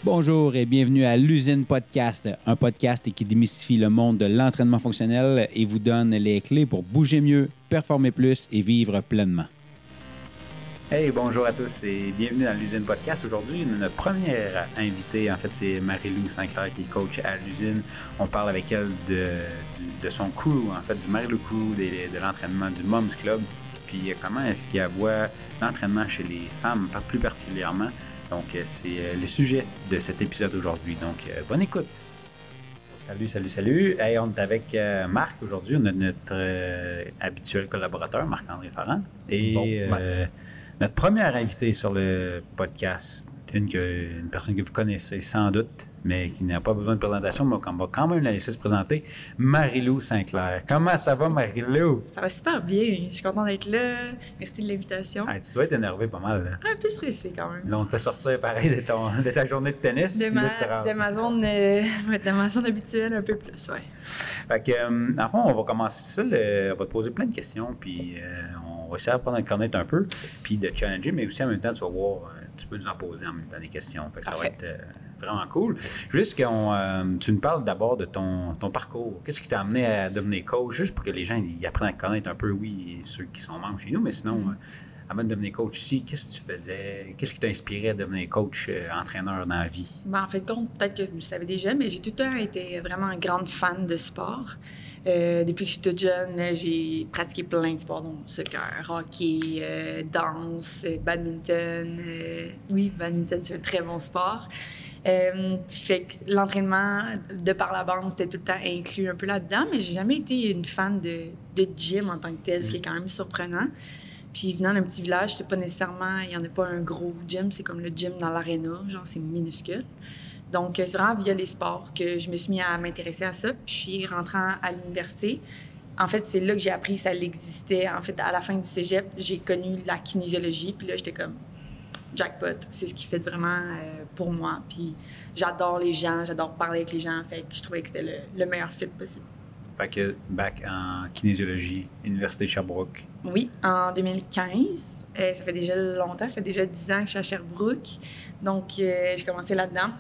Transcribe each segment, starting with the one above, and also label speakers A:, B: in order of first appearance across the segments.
A: Bonjour et bienvenue à l'Usine Podcast, un podcast qui démystifie le monde de l'entraînement fonctionnel et vous donne les clés pour bouger mieux, performer plus et vivre pleinement. Hey, bonjour à tous et bienvenue dans l'Usine Podcast. Aujourd'hui, notre première invitée, en fait, c'est Marie-Lou Sinclair qui est coach à l'usine. On parle avec elle de son crew, en fait, du Marie-Lou Crew, de l'entraînement du Moms Club. Puis comment est-ce qu'il voit l'entraînement chez les femmes, plus particulièrement. Donc, c'est le sujet de cet épisode aujourd'hui. Donc, bonne écoute. Salut. Hey, on est avec Marc aujourd'hui. On a notre habituel collaborateur, Marc-André Farran. Et notre première invitée sur le podcast, une personne que vous connaissez sans doute, mais qui n'a pas besoin de présentation, mais on va quand même la laisser se présenter, Marie-Lou Sinclair. Comment ça va, Marie-Lou?
B: Ça va super bien. Je suis contente d'être là. Merci de l'invitation.
A: Hey, tu dois être énervé pas mal, là.
B: Un peu stressé quand même.
A: Là, on te fait sortir pareil de ta journée de tennis.
B: De ma zone habituelle, un peu plus, ouais.
A: Fait que, en fond, on va commencer ça. On va te poser plein de questions, puis on va essayer d'apprendre à te connaître un peu, puis de te challenger, mais aussi en même temps, tu vas voir, tu peux nous en poser en même temps des questions. Fait que ça va être vraiment cool. Juste que tu nous parles d'abord de ton parcours. Qu'est-ce qui t'a amené à devenir coach? Juste pour que les gens ils apprennent à te connaître un peu, oui, ceux qui sont membres chez nous, mais sinon, avant de devenir coach ici, qu'est-ce que tu faisais? Qu'est-ce qui t'a inspiré à devenir coach, entraîneur dans la vie?
B: En fait, peut-être que vous le savez déjà, mais j'ai tout le temps été vraiment une grande fan de sport. Depuis que je suis toute jeune, j'ai pratiqué plein de sports, donc soccer, hockey, danse, badminton. Oui, badminton, c'est un très bon sport. Fait que l'entraînement de par la bande, c'était tout le temps inclus un peu là-dedans, mais j'ai jamais été une fan de gym en tant que tel, ce qui est quand même surprenant. Puis venant d'un petit village, c'est pas nécessairement, il y en a pas un gros gym, c'est comme le gym dans l'aréna, genre c'est minuscule. Donc c'est vraiment via les sports que je me suis mis à m'intéresser à ça. Puis rentrant à l'université, en fait c'est là que j'ai appris que ça existait. En fait à la fin du cégep, j'ai connu la kinésiologie, puis là j'étais comme jackpot, c'est ce qui fait vraiment pour moi. Puis j'adore les gens, j'adore parler avec les gens, fait que je trouvais que c'était le meilleur fit possible.
A: Fait que bac en kinésiologie, Université de Sherbrooke.
B: Oui, en 2015. Ça fait déjà longtemps, ça fait déjà 10 ans que je suis à Sherbrooke. Donc, j'ai commencé là-dedans.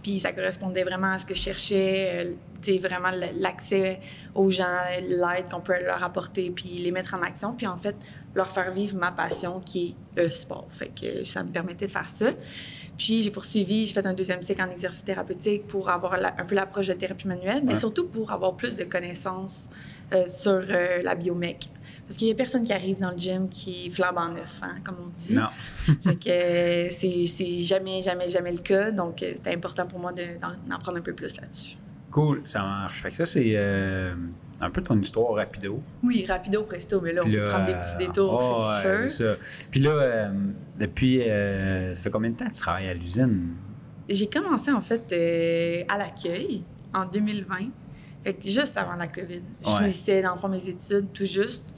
B: Puis ça correspondait vraiment à ce que je cherchais, vraiment l'accès aux gens, l'aide qu'on peut leur apporter, puis les mettre en action. Puis en fait, leur faire vivre ma passion qui est le sport. Fait que ça me permettait de faire ça. Puis j'ai poursuivi, j'ai fait un deuxième cycle en exercice thérapeutique pour avoir un peu l'approche de thérapie manuelle, mais surtout pour avoir plus de connaissances sur la biomech. Parce qu'il y a personne qui arrive dans le gym qui est flambant neuf, hein, comme on dit.
A: Non.
B: Fait que c'est jamais le cas. Donc, c'était important pour moi d'en prendre un peu plus là-dessus.
A: Cool, ça marche. Fait que ça, c'est un peu ton histoire rapido.
B: Oui, rapido presto, mais là, on peut prendre des petits détours, c'est sûr.
A: C'est ça. Puis là, depuis, ça fait combien de temps que tu travailles à l'usine?
B: J'ai commencé, en fait, à l'accueil en 2020. Fait que juste avant la COVID. Je finissais, dans le fond, mes études tout juste.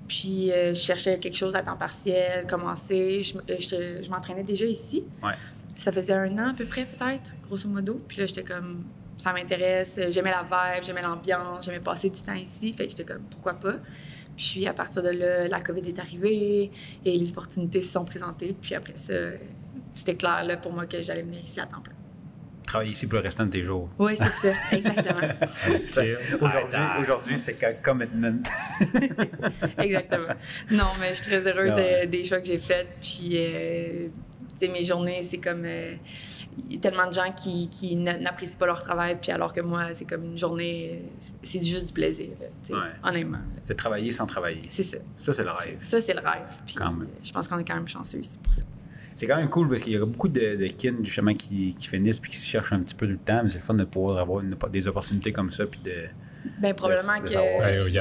B: Puis, je cherchais quelque chose à temps partiel, commencer. Je m'entraînais déjà ici.
A: Ouais.
B: Ça faisait 1 an à peu près, peut-être, grosso modo. Puis là, j'étais comme, ça m'intéresse. J'aimais la vibe, j'aimais l'ambiance, j'aimais passer du temps ici. Fait que j'étais comme, pourquoi pas? Puis, à partir de là, la COVID est arrivée et les opportunités se sont présentées. Puis après ça, c'était clair là, pour moi que j'allais venir ici à temps plein.
A: Travailler ici pour le restant de tes jours.
B: Oui, c'est ça, exactement.
A: Aujourd'hui, c'est commitment.
B: Exactement. Non, mais je suis très heureuse des choix que j'ai faits. Puis, mes journées, c'est comme... Il y a tellement de gens qui n'apprécient pas leur travail, puis alors que moi, c'est comme une journée... C'est juste du plaisir, honnêtement.
A: C'est travailler sans travailler.
B: C'est ça.
A: Ça, c'est le rêve.
B: Ça, c'est le rêve. Puis, je pense qu'on est quand même chanceux ici pour ça.
A: C'est quand même cool parce qu'il y a beaucoup de kids justement qui finissent puis qui se cherchent un petit peu du temps, mais c'est le fun de pouvoir avoir des opportunités comme ça puis de...
B: Bien, probablement
A: de
B: que...
C: Il n'y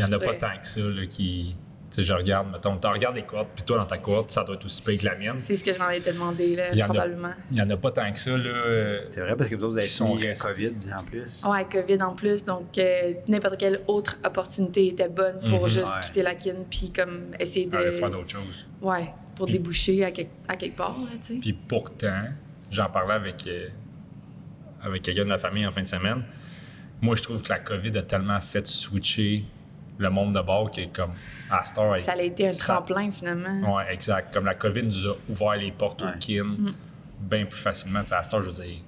C: en a pas tant que ça là, qui... Tu sais, je regarde, mettons, tu regardes les cohortes, puis toi, dans ta cohorte, ça doit être aussi pire que la mienne.
B: C'est ce que je m'en ai demandé, là, probablement.
C: Il n'y en a pas tant que ça, là.
A: C'est vrai, parce que vous autres, vous avez COVID en plus.
B: Oui, COVID en plus. Donc, n'importe quelle autre opportunité était bonne pour juste quitter la kin, puis comme essayer de...
C: Aller faire d'autres choses.
B: Oui, pour déboucher à quelque part, là, tu sais.
C: Puis pourtant, j'en parlais avec quelqu'un de la famille en fin de semaine. Moi, je trouve que la COVID a tellement fait switcher le monde de bord qui est comme à cette heure.
B: Ça a été un tremplin, finalement.
C: Oui, exact. Comme la COVID nous a ouvert les portes au kin. bien plus facilement. T'sais, à cette heure, je veux dire,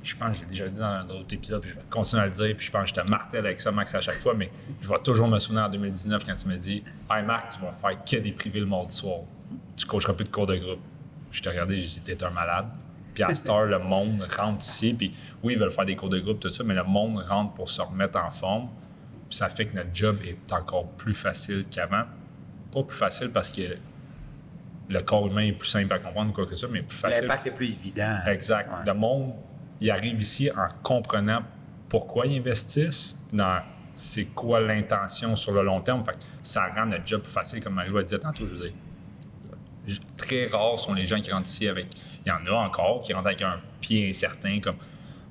C: je pense que j'ai déjà dit dans d'autres épisodes, puis je vais continuer à le dire, puis je pense que je te martèle avec ça, Max, à chaque fois, mais je vais toujours me souvenir en 2019 quand tu me dis « Hey Marc, tu vas faire que des privés le mardi soir. Tu coacheras plus de cours de groupe. » Je t'ai regardé, j'ai dit « T'es un malade. » Puis à cette heure, le monde rentre ici, puis oui, ils veulent faire des cours de groupe, tout ça, mais le monde rentre pour se remettre en forme, puis ça fait que notre job est encore plus facile qu'avant. Pas plus facile parce que le corps humain est plus simple à comprendre ou quoi que ça, mais plus facile.
A: L'impact est plus évident.
C: Exact.
A: Ouais.
C: Le monde, il arrive ici en comprenant pourquoi ils investissent, dans c'est quoi l'intention sur le long terme. Fait que ça rend notre job plus facile, comme Marie-Lou disait tantôt, je veux dire. Très rares sont les gens qui rentrent ici avec... Il y en a encore qui rentrent avec un pied incertain, comme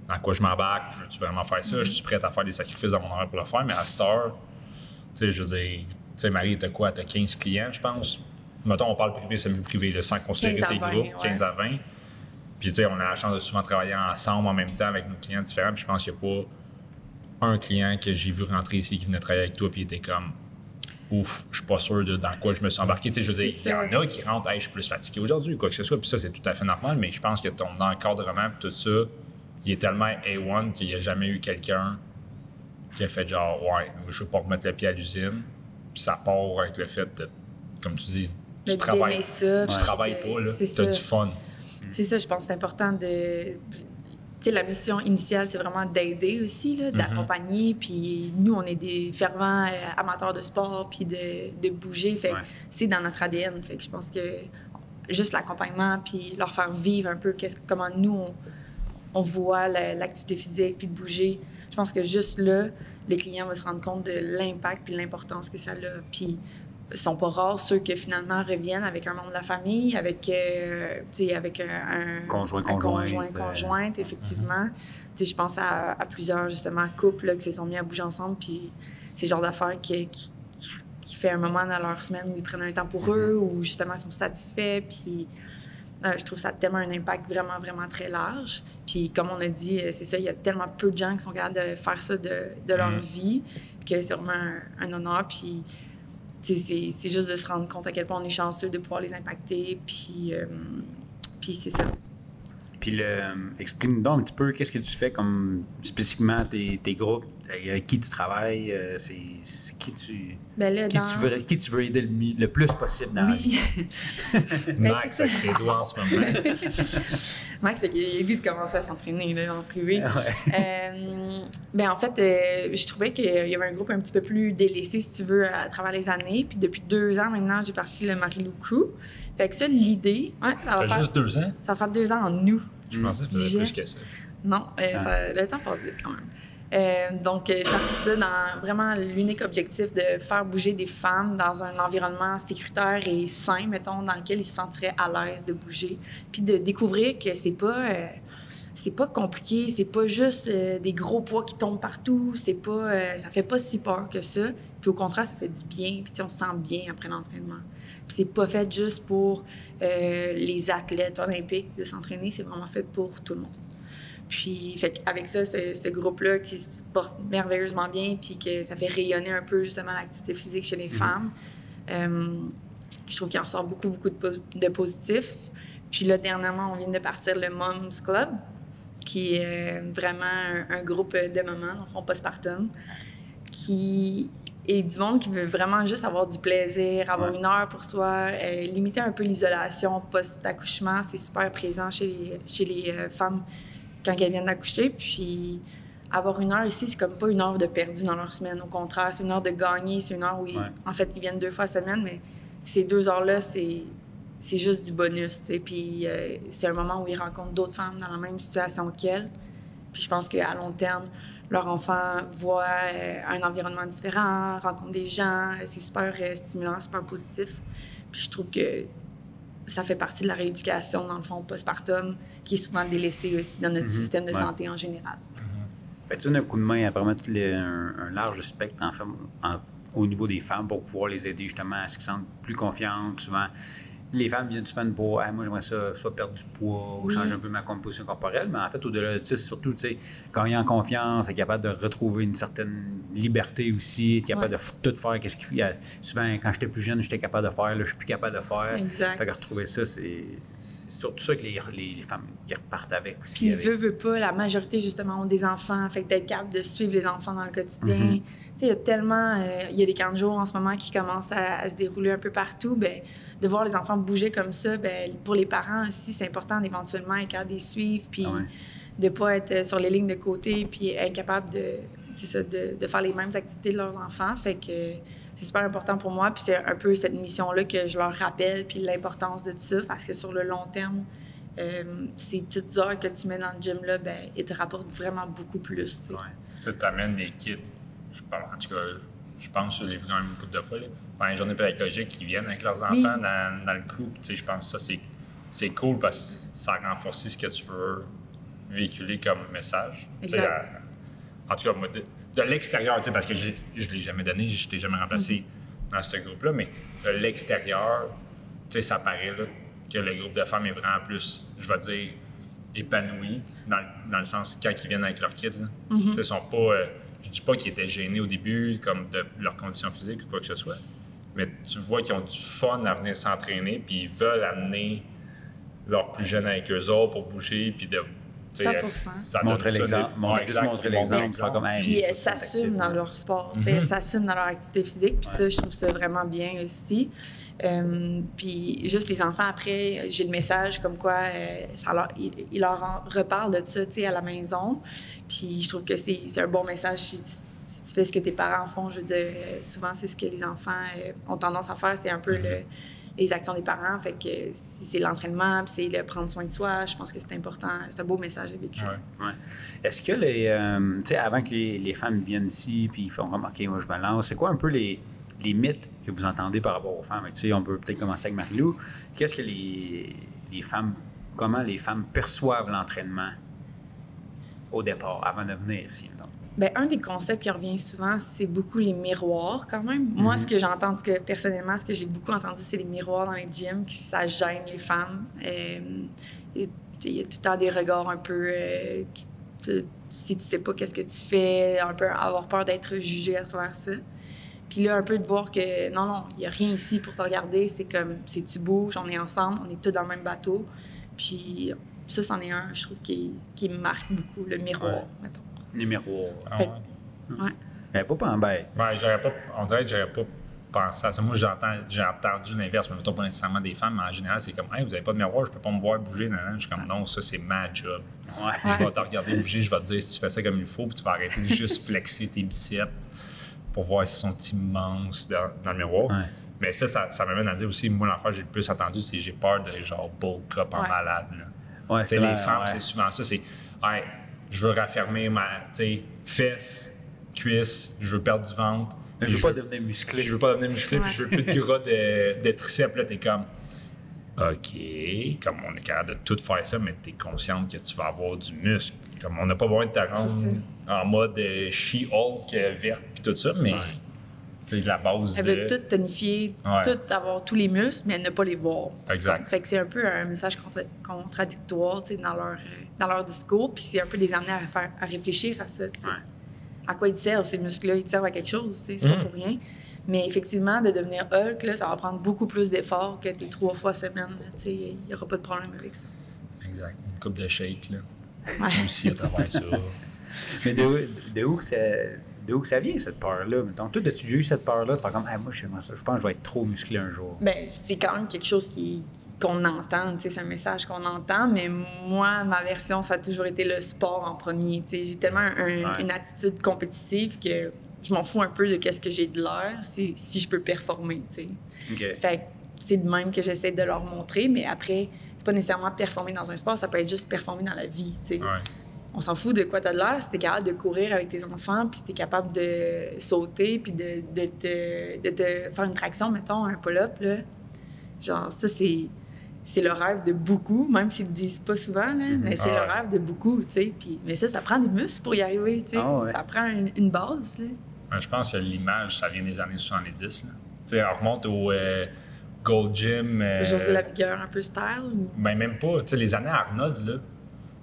C: dans quoi je m'embarque, je veux-tu vraiment faire ça, je suis prête à faire des sacrifices dans mon horaire pour le faire, mais à cette heure, tu sais, je veux dire, tu sais, Marie, t'as quoi? T'as 15 clients, je pense. Mettons, on parle privé, semi-privé, là, sans considérer tes groupes, 15 à 20. Puis, tu sais, on a la chance de souvent travailler ensemble en même temps avec nos clients différents. Puis, je pense qu'il n'y a pas un client que j'ai vu rentrer ici qui venait travailler avec toi, puis il était comme, ouf, je suis pas sûr de dans quoi je me suis embarqué. Tu sais, je veux dire, il y en a qui rentrent, hey, je suis plus fatigué aujourd'hui, quoi que ce soit. Puis, ça, c'est tout à fait normal. Mais je pense que ton encadrement, tout ça, il est tellement A1 qu'il n'y a jamais eu quelqu'un qui a fait genre, ouais, je veux pas remettre le pied à l'usine. Puis, ça part avec le fait de, comme tu dis, tu travailles pas, là, t'as du fun.
B: C'est ça, je pense que c'est important de... Tu sais, la mission initiale, c'est vraiment d'aider aussi, là, d'accompagner. Puis nous, on est des fervents amateurs de sport puis de bouger. Fait que c'est dans notre ADN. Fait que je pense que juste l'accompagnement puis leur faire vivre un peu comment nous, on voit l'activité physique puis de bouger. Je pense que juste là, le client va se rendre compte de l'impact puis de l'importance que ça a. Puis ils sont pas rares ceux qui finalement reviennent avec un membre de la famille, avec, avec un conjointe, effectivement. Je pense à plusieurs, justement, couples là, qui se sont mis à bouger ensemble, puis c'est le genre d'affaires qui fait un moment dans leur semaine où ils prennent un temps pour eux, où justement ils sont satisfaits, puis je trouve ça a tellement un impact vraiment, vraiment très large. Puis comme on a dit, c'est ça, il y a tellement peu de gens qui sont capables de faire ça de leur vie que c'est vraiment un honneur, puis c'est juste de se rendre compte à quel point on est chanceux de pouvoir les impacter, puis c'est ça.
A: Puis exprime-nous donc un petit peu qu'est-ce que tu fais comme spécifiquement tes groupes, avec qui tu travailles, c'est qui tu qui tu veux aider le plus possible dans la vie.
C: Max avec ses doigts en ce moment.
B: Max, il a eu goût de commencer à s'entraîner là, en privé. En fait, je trouvais qu'il y avait un groupe un petit peu plus délaissé, si tu veux, à travers les années. Puis depuis 2 ans maintenant, j'ai parti le Marie-Lou Crew. Fait que ça, l'idée...
C: ça fait juste 2 ans?
B: Ça va faire 2 ans en août.
C: Je pensais que ça faisait plus que ça.
B: Non, le temps passe vite quand même. Donc, j'ai parti ça dans vraiment l'unique objectif de faire bouger des femmes dans un environnement sécuritaire et sain, mettons, dans lequel ils se sentiraient à l'aise de bouger. Puis de découvrir que c'est pas compliqué, c'est pas juste des gros poids qui tombent partout, c'est pas, ça fait pas si peur que ça. Puis au contraire, ça fait du bien, puis on se sent bien après l'entraînement. Puis c'est pas fait juste pour les athlètes olympiques de s'entraîner, c'est vraiment fait pour tout le monde. Puis avec ça, ce groupe-là qui se porte merveilleusement bien, puis que ça fait rayonner un peu justement l'activité physique chez les femmes, je trouve qu'il en sort beaucoup, beaucoup de positifs. Puis là, dernièrement, on vient de partir le Moms Club, qui est vraiment un groupe de mamans, en fond postpartum, qui est du monde qui veut vraiment juste avoir du plaisir, avoir une heure pour soi, limiter un peu l'isolation post-accouchement. C'est super présent chez les femmes quand elles viennent d'accoucher. Puis avoir une heure ici, c'est comme pas une heure de perdu dans leur semaine. Au contraire, c'est une heure de gagner, c'est une heure où en fait, ils viennent 2 fois semaine, mais ces 2 heures-là, c'est juste du bonus, tu sais. Puis c'est un moment où ils rencontrent d'autres femmes dans la même situation qu'elles. Puis je pense qu'à long terme, leur enfant voit un environnement différent, rencontre des gens, c'est super stimulant, super positif. Puis je trouve que ça fait partie de la rééducation, dans le fond, postpartum, qui est souvent délaissée aussi dans notre système de santé en général.
A: Tu donnes un coup de main à vraiment un large spectre au niveau des femmes pour pouvoir les aider justement à ce qu'ils se sentent plus confiantes. Souvent, Les femmes viennent souvent pour moi, j'aimerais ça soit perdre du poids ou changer un peu ma composition corporelle. Mais en fait, au-delà de ça, c'est surtout, tu sais, quand il est en confiance, être capable de retrouver une certaine liberté aussi, être capable de tout faire. Souvent, quand j'étais plus jeune, j'étais capable de faire. Là, je suis plus capable de faire.
B: Exact.
A: Fait que retrouver ça, c'est surtout ça que les femmes qui repartent avec.
B: Puis, veut pas, la majorité, justement, ont des enfants. Fait que d'être capable de suivre les enfants dans le quotidien. Tu sais, il y a tellement... il y a des camps de jour en ce moment qui commencent à se dérouler un peu partout. Bien, de voir les enfants bouger comme ça, bien, pour les parents aussi, c'est important d'éventuellement être capable de les suivre, puis de pas être sur les lignes de côté, puis incapable de faire les mêmes activités de leurs enfants. Fait que c'est super important pour moi, puis c'est un peu cette mission-là que je leur rappelle, puis l'importance de tout ça, parce que sur le long terme, ces petites heures que tu mets dans le gym-là, bien, ils te rapportent vraiment beaucoup plus. Tu sais.
C: Tu amènes les kids, en tout cas, je pense que je l'ai vu quand même une couple de fois, là, pendant les journées pédagogiques, qui viennent avec leurs enfants dans le crew. Je pense que ça, c'est cool parce que ça renforce ce que tu veux véhiculer comme message. En tout cas, moi, de l'extérieur, parce que je ne l'ai jamais donné, je ne t'ai jamais remplacé dans ce groupe-là, mais de l'extérieur, ça paraît là, que le groupe de femmes est vraiment plus, je vais dire, épanoui, dans le sens quand ils viennent avec leurs kids. Ils sont pas... je dis pas qu'ils étaient gênés au début, comme de leur condition physique ou quoi que ce soit, mais tu vois qu'ils ont du fun à venir s'entraîner, puis ils veulent amener leurs plus jeunes avec eux autres pour bouger, puis de...
B: 100%.
C: Ça
A: montrer l'exemple. Montrer l'exemple.
B: Puis elles s'assument dans leur sport, elles s'assument dans leur activité physique. Puis ça, je trouve ça vraiment bien aussi. Puis juste les enfants, après, j'ai le message comme quoi ils leur reparlent de ça à la maison. Puis je trouve que c'est un bon message si tu fais ce que tes parents font. Je veux dire, souvent, c'est ce que les enfants ont tendance à faire. C'est un peu les actions des parents. Fait que si c'est l'entraînement, puis c'est le prendre soin de soi, je pense que c'est important. C'est un beau message à vécu.
A: Est-ce que tu sais, avant que les femmes viennent ici, puis ils font remarquer, moi je me lance, c'est quoi un peu les mythes que vous entendez par rapport aux femmes? Tu sais, on peut peut-être commencer avec Marie-Lou. Qu'est-ce que les femmes, comment les femmes perçoivent l'entraînement au départ, avant de venir ici?
B: Bien, un des concepts qui revient souvent, c'est beaucoup les miroirs, quand même. Moi, ce que j'entends, en tout cas, personnellement, ce que j'ai beaucoup entendu, c'est les miroirs dans les gyms, qui ça gêne les femmes. Il y a tout le temps des regards un peu... si tu sais pas qu'est-ce que tu fais, un peu avoir peur d'être jugé à travers ça. Puis là, un peu de voir que non, il n'y a rien ici pour te regarder. C'est comme, si tu bouges, on est ensemble, on est tous dans le même bateau. Puis ça, c'en est un, je trouve, qui me marque beaucoup, le miroir, mettons.
A: Les miroirs.
B: Ouais.
A: Pas en bête.
C: On dirait que j'aurais pas pensé à ça. Moi, j'ai entendu l'inverse, mais mettons pas nécessairement des femmes, mais en général, c'est comme, hey, vous avez pas de miroir, je peux pas me voir bouger. Je suis comme, non, ça, c'est ma job. Je vais te regarder bouger, je vais te dire si tu fais ça comme il faut, puis tu vas arrêter de juste flexer tes biceps pour voir s'ils sont immenses dans le miroir. Mais ça m'amène à dire aussi, moi, l'affaire que j'ai le plus entendu, c'est que j'ai peur de genre bulk up en malade. Les femmes, c'est souvent ça, c'est, hey, je veux raffermer ma fesses, cuisses, je veux perdre du ventre.
A: Je veux pas devenir musclé.
C: Je veux pas devenir musclé, puis je veux plus de gras de triceps. Là, t'es comme, OK, comme on est capable de tout faire ça, mais t'es consciente que tu vas avoir du muscle. Comme on n'a pas besoin de te rendre en mode She-Hulk verte puis tout ça, mais c'est la base
B: elle veut tout tonifier, tout avoir tous les muscles, mais elle ne pas les voir.
C: Exact.
B: Fait que c'est un peu un message contradictoire dans leur discours, puis c'est un peu les amener à réfléchir à ça. À quoi ils servent, ces muscles-là? Ils servent à quelque chose, c'est pas pour rien. Mais effectivement, de devenir Hulk, là, ça va prendre beaucoup plus d'efforts que tes 3 fois semaine. Il n'y aura pas de problème avec ça.
C: Exact. Une coupe de shake, là. Aussi à travers ça.
A: Mais de où que ça vient, cette peur-là? Mettons, toi, as-tu déjà eu cette peur-là? Tu fais comme, moi, je pense que je vais être trop musclé un jour.
B: Bien, c'est quand même quelque chose qu'on entend, c'est un message qu'on entend, mais moi, ma version, ça a toujours été le sport en premier. J'ai tellement une attitude compétitive que je m'en fous un peu de qu'est-ce que j'ai de l'air si je peux performer,
A: Okay.
B: Fait que c'est de même que j'essaie de leur montrer, mais après, c'est pas nécessairement performer dans un sport, ça peut être juste performer dans la vie, On s'en fout de quoi t'as de l'air, si t'es capable de courir avec tes enfants, puis si t'es capable de sauter, puis de te faire une traction, mettons, un pull-up, là. Genre, ça, c'est le rêve de beaucoup, même s'ils le disent pas souvent, là, mais c'est le rêve de beaucoup, mais ça prend des muscles pour y arriver, Ça prend une base, là.
C: Je pense que l'image, ça vient des années 70, là. On remonte Gold Gym.
B: José Lavigueur, un peu style?
C: Ben, même pas. Tu sais, les années Arnold, là,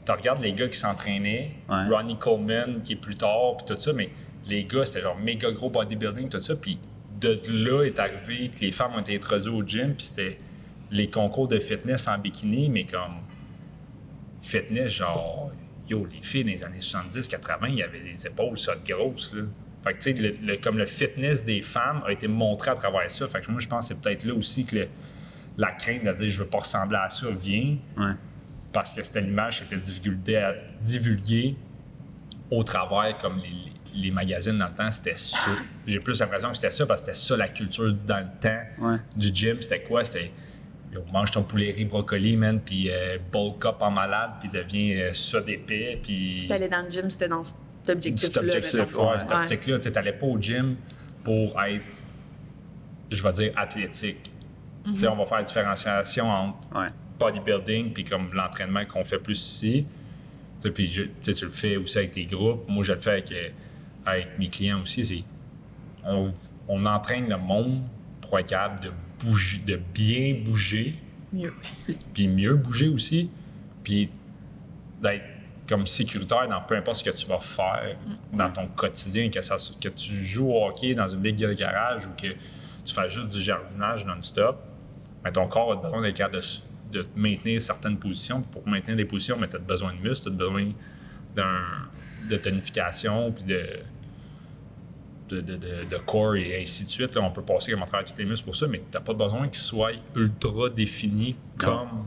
C: tu regardes les gars qui s'entraînaient, Ronnie Coleman qui est plus tard, puis tout ça, mais les gars, c'était genre méga gros bodybuilding, tout ça, puis de là est arrivé que les femmes ont été introduites au gym, puis c'était les concours de fitness en bikini, mais comme fitness, genre, yo, les filles dans les années 70-80, il y avait des épaules, ça, de grosses, là. Fait que, tu sais, comme le fitness des femmes a été montré à travers ça. Fait que moi, je pense que c'est peut-être là aussi que la crainte de dire je veux pas ressembler à ça vient.
A: Ouais.
C: Parce que c'était l'image qui était divulguée au travers, comme les magazines dans le temps, c'était ça. J'ai plus l'impression que c'était ça parce que c'était ça la culture dans le temps du gym. C'était quoi? C'était yo, mange ton poulet riz brocoli, man, puis bulk up en malade, puis deviens ça d'épais. Puis
B: si t'allais dans le gym, c'était dans cet objectif-là.
C: Cette optique-là. Tu n'allais pas au gym pour être, je vais dire, athlétique. Tu sais, on va faire la différenciation entre bodybuilding puis comme l'entraînement qu'on fait plus ici. Tu sais, puis tu le fais aussi avec tes groupes. Moi, je le fais avec mes clients aussi. On entraîne le monde pour être capable de bouger, de bien bouger.
B: Mieux.
C: Puis mieux bouger aussi. Puis d'être comme sécuritaire dans peu importe ce que tu vas faire dans ton quotidien, que tu joues au hockey dans une ligue de garage ou que tu fais juste du jardinage non-stop, mais ton corps a besoin d'être capable de maintenir certaines positions. Pour maintenir des positions, tu as besoin de muscles, tu as besoin de tonification, puis de corps et ainsi de suite. Là, on peut passer à travers tous les muscles pour ça, mais tu n'as pas besoin qu'ils soient ultra définis comme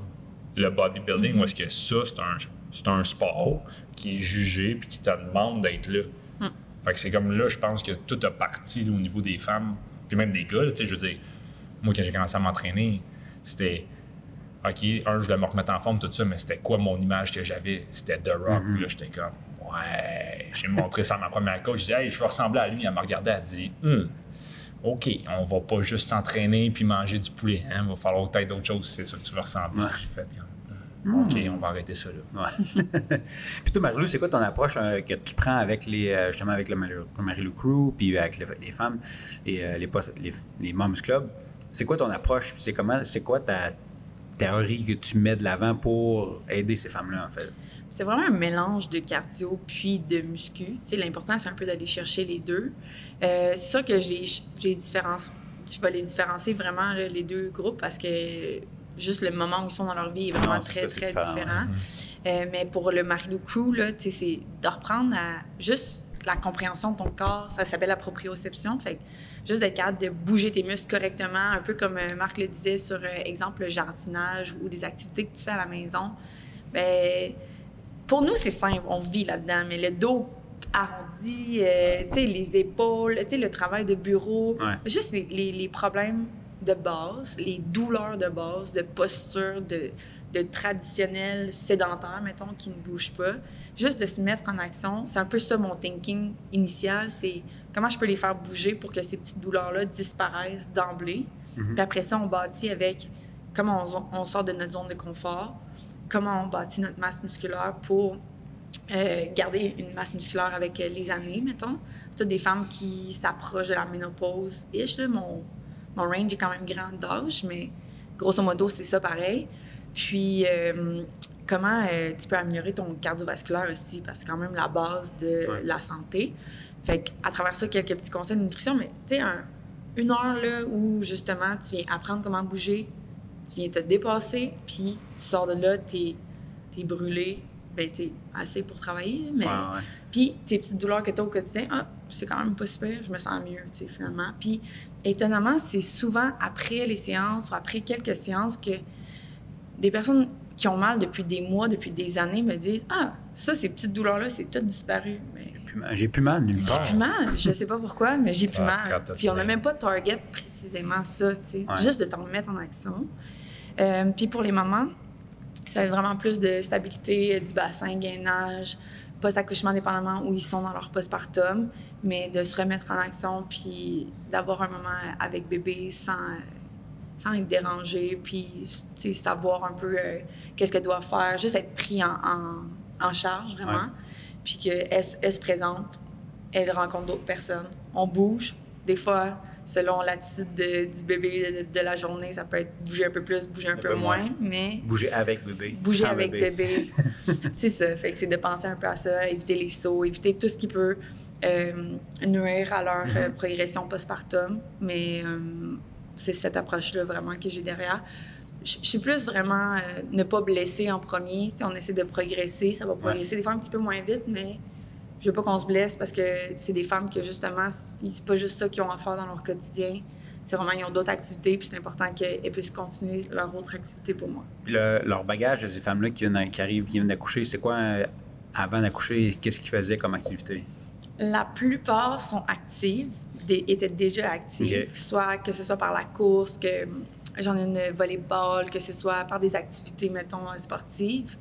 C: le bodybuilding, où est-ce que ça, c'est un sport qui est jugé puis qui te demande d'être là. Fait que c'est comme là, je pense que tout a parti là, au niveau des femmes, puis même des gars. Je veux dire, moi, quand j'ai commencé à m'entraîner, c'était OK, je voulais me remettre en forme, tout ça, mais c'était quoi mon image que j'avais? C'était The Rock. Puis là, j'étais comme, ouais, j'ai montré ça à ma première coach. Je dis, hey, je veux ressembler à lui. Elle m'a regardé, elle a dit, OK, on va pas juste s'entraîner puis manger du poulet. Hein? Il va falloir peut-être d'autres choses si c'est ça que tu veux ressembler. J'ai fait, OK, on va arrêter ça là.
A: Puis toi, Marie-Lou, c'est quoi ton approche que tu prends avec justement avec le Marie-Lou Crew, puis avec les femmes, les Moms Club? C'est quoi ton approche? Puis c'est quoi ta théorie que tu mets de l'avant pour aider ces femmes-là, en fait?
B: C'est vraiment un mélange de cardio puis de muscu. Tu sais, l'important, c'est un peu d'aller chercher les deux. C'est sûr que je vais les différencier vraiment, là, les deux groupes, parce que juste le moment où ils sont dans leur vie est vraiment très différent. Mais pour le Marie-Lou Crew, là, tu sais, c'est de reprendre juste la compréhension de ton corps. Ça s'appelle la proprioception. Fait que juste d'être capable de bouger tes muscles correctement, un peu comme Marc le disait sur, exemple, le jardinage ou des activités que tu fais à la maison. Bien, pour nous, c'est simple, on vit là-dedans, mais le dos arrondi, tu sais, les épaules, tu sais, le travail de bureau, juste les problèmes de base, les douleurs de base, de posture, de traditionnel sédentaire, mettons, qui ne bouge pas, juste de se mettre en action. C'est un peu ça mon thinking initial, c'est comment je peux les faire bouger pour que ces petites douleurs-là disparaissent d'emblée. Puis après ça, on bâtit avec comment on sort de notre zone de confort, comment on bâtit notre masse musculaire pour garder une masse musculaire avec les années, mettons. C'est toutes des femmes qui s'approchent de la ménopause-ish, là. Mon range est quand même grand d'âge, mais grosso modo, c'est ça pareil. Puis, comment tu peux améliorer ton cardiovasculaire aussi, parce que c'est quand même la base de la santé. Fait qu'à travers ça, quelques petits conseils de nutrition, mais tu sais, une heure là où justement tu viens apprendre comment bouger, tu viens te dépasser, puis tu sors de là, t'es brûlé, ben t'es assez pour travailler, mais... Puis tes petites douleurs que t'as au quotidien, c'est quand même pas super, je me sens mieux, tu sais, finalement. Puis étonnamment, c'est souvent après les séances ou après quelques séances que des personnes qui ont mal depuis des mois, depuis des années me disent « ça, ces petites douleurs-là, c'est tout disparu. »
A: J'ai plus mal nulle part.
B: J'ai plus mal. Je sais pas pourquoi, mais j'ai plus mal. Puis on n'a même pas de target précisément ça, tu sais. Juste de t'en remettre en action. Puis pour les mamans, ça va être vraiment plus de stabilité du bassin, gainage, post-accouchement dépendamment où ils sont dans leur postpartum, mais de se remettre en action puis d'avoir un moment avec bébé sans être dérangé, puis savoir un peu qu'est-ce qu'elle doit faire, juste être pris en charge vraiment. Puis qu'elle se présente, elle rencontre d'autres personnes. On bouge. Des fois, selon l'attitude du bébé de la journée, ça peut être bouger un peu plus, bouger un peu moins, mais...
D: Bouger avec bébé.
B: Bouger avec bébé. C'est ça. Fait que c'est de penser un peu à ça, éviter les sauts, éviter tout ce qui peut nuire à leur progression postpartum. Mais c'est cette approche-là vraiment que j'ai derrière. Je suis plus vraiment ne pas blesser en premier. T'sais, on essaie de progresser. Ça va progresser des fois un petit peu moins vite, mais je veux pas qu'on se blesse parce que c'est des femmes que, justement, c'est pas juste ça qu'ils ont à faire dans leur quotidien. C'est vraiment, ils ont d'autres activités, puis c'est important qu'elles puissent continuer leur autre activité pour moi.
D: Puis leur bagage de ces femmes-là qui arrivent, qui viennent d'accoucher, c'est quoi avant d'accoucher? Qu'est-ce qu'ils faisaient comme activité?
B: La plupart sont actives, étaient déjà actives, soit que ce soit par la course, que j'en ai une volleyball, que ce soit par des activités, mettons, sportives.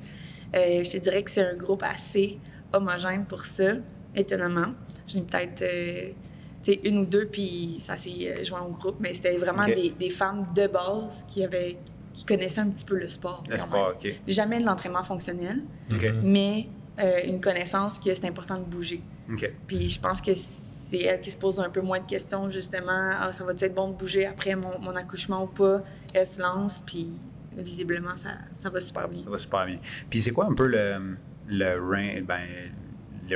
B: Je te dirais que c'est un groupe assez homogène pour ça, étonnamment. J'en ai peut-être une ou deux, puis ça s'est joint au groupe, mais c'était vraiment des femmes de base qui connaissaient un petit peu le sport.
D: Le sport, OK.
B: Jamais de l'entraînement fonctionnel, mais une connaissance que c'est important de bouger. Puis je pense que c'est elle qui se pose un peu moins de questions, justement. Ah, ça va-tu être bon de bouger après mon accouchement ou pas? Elle se lance, puis visiblement, ça va super bien.
D: Ça va super bien. Puis c'est quoi un peu le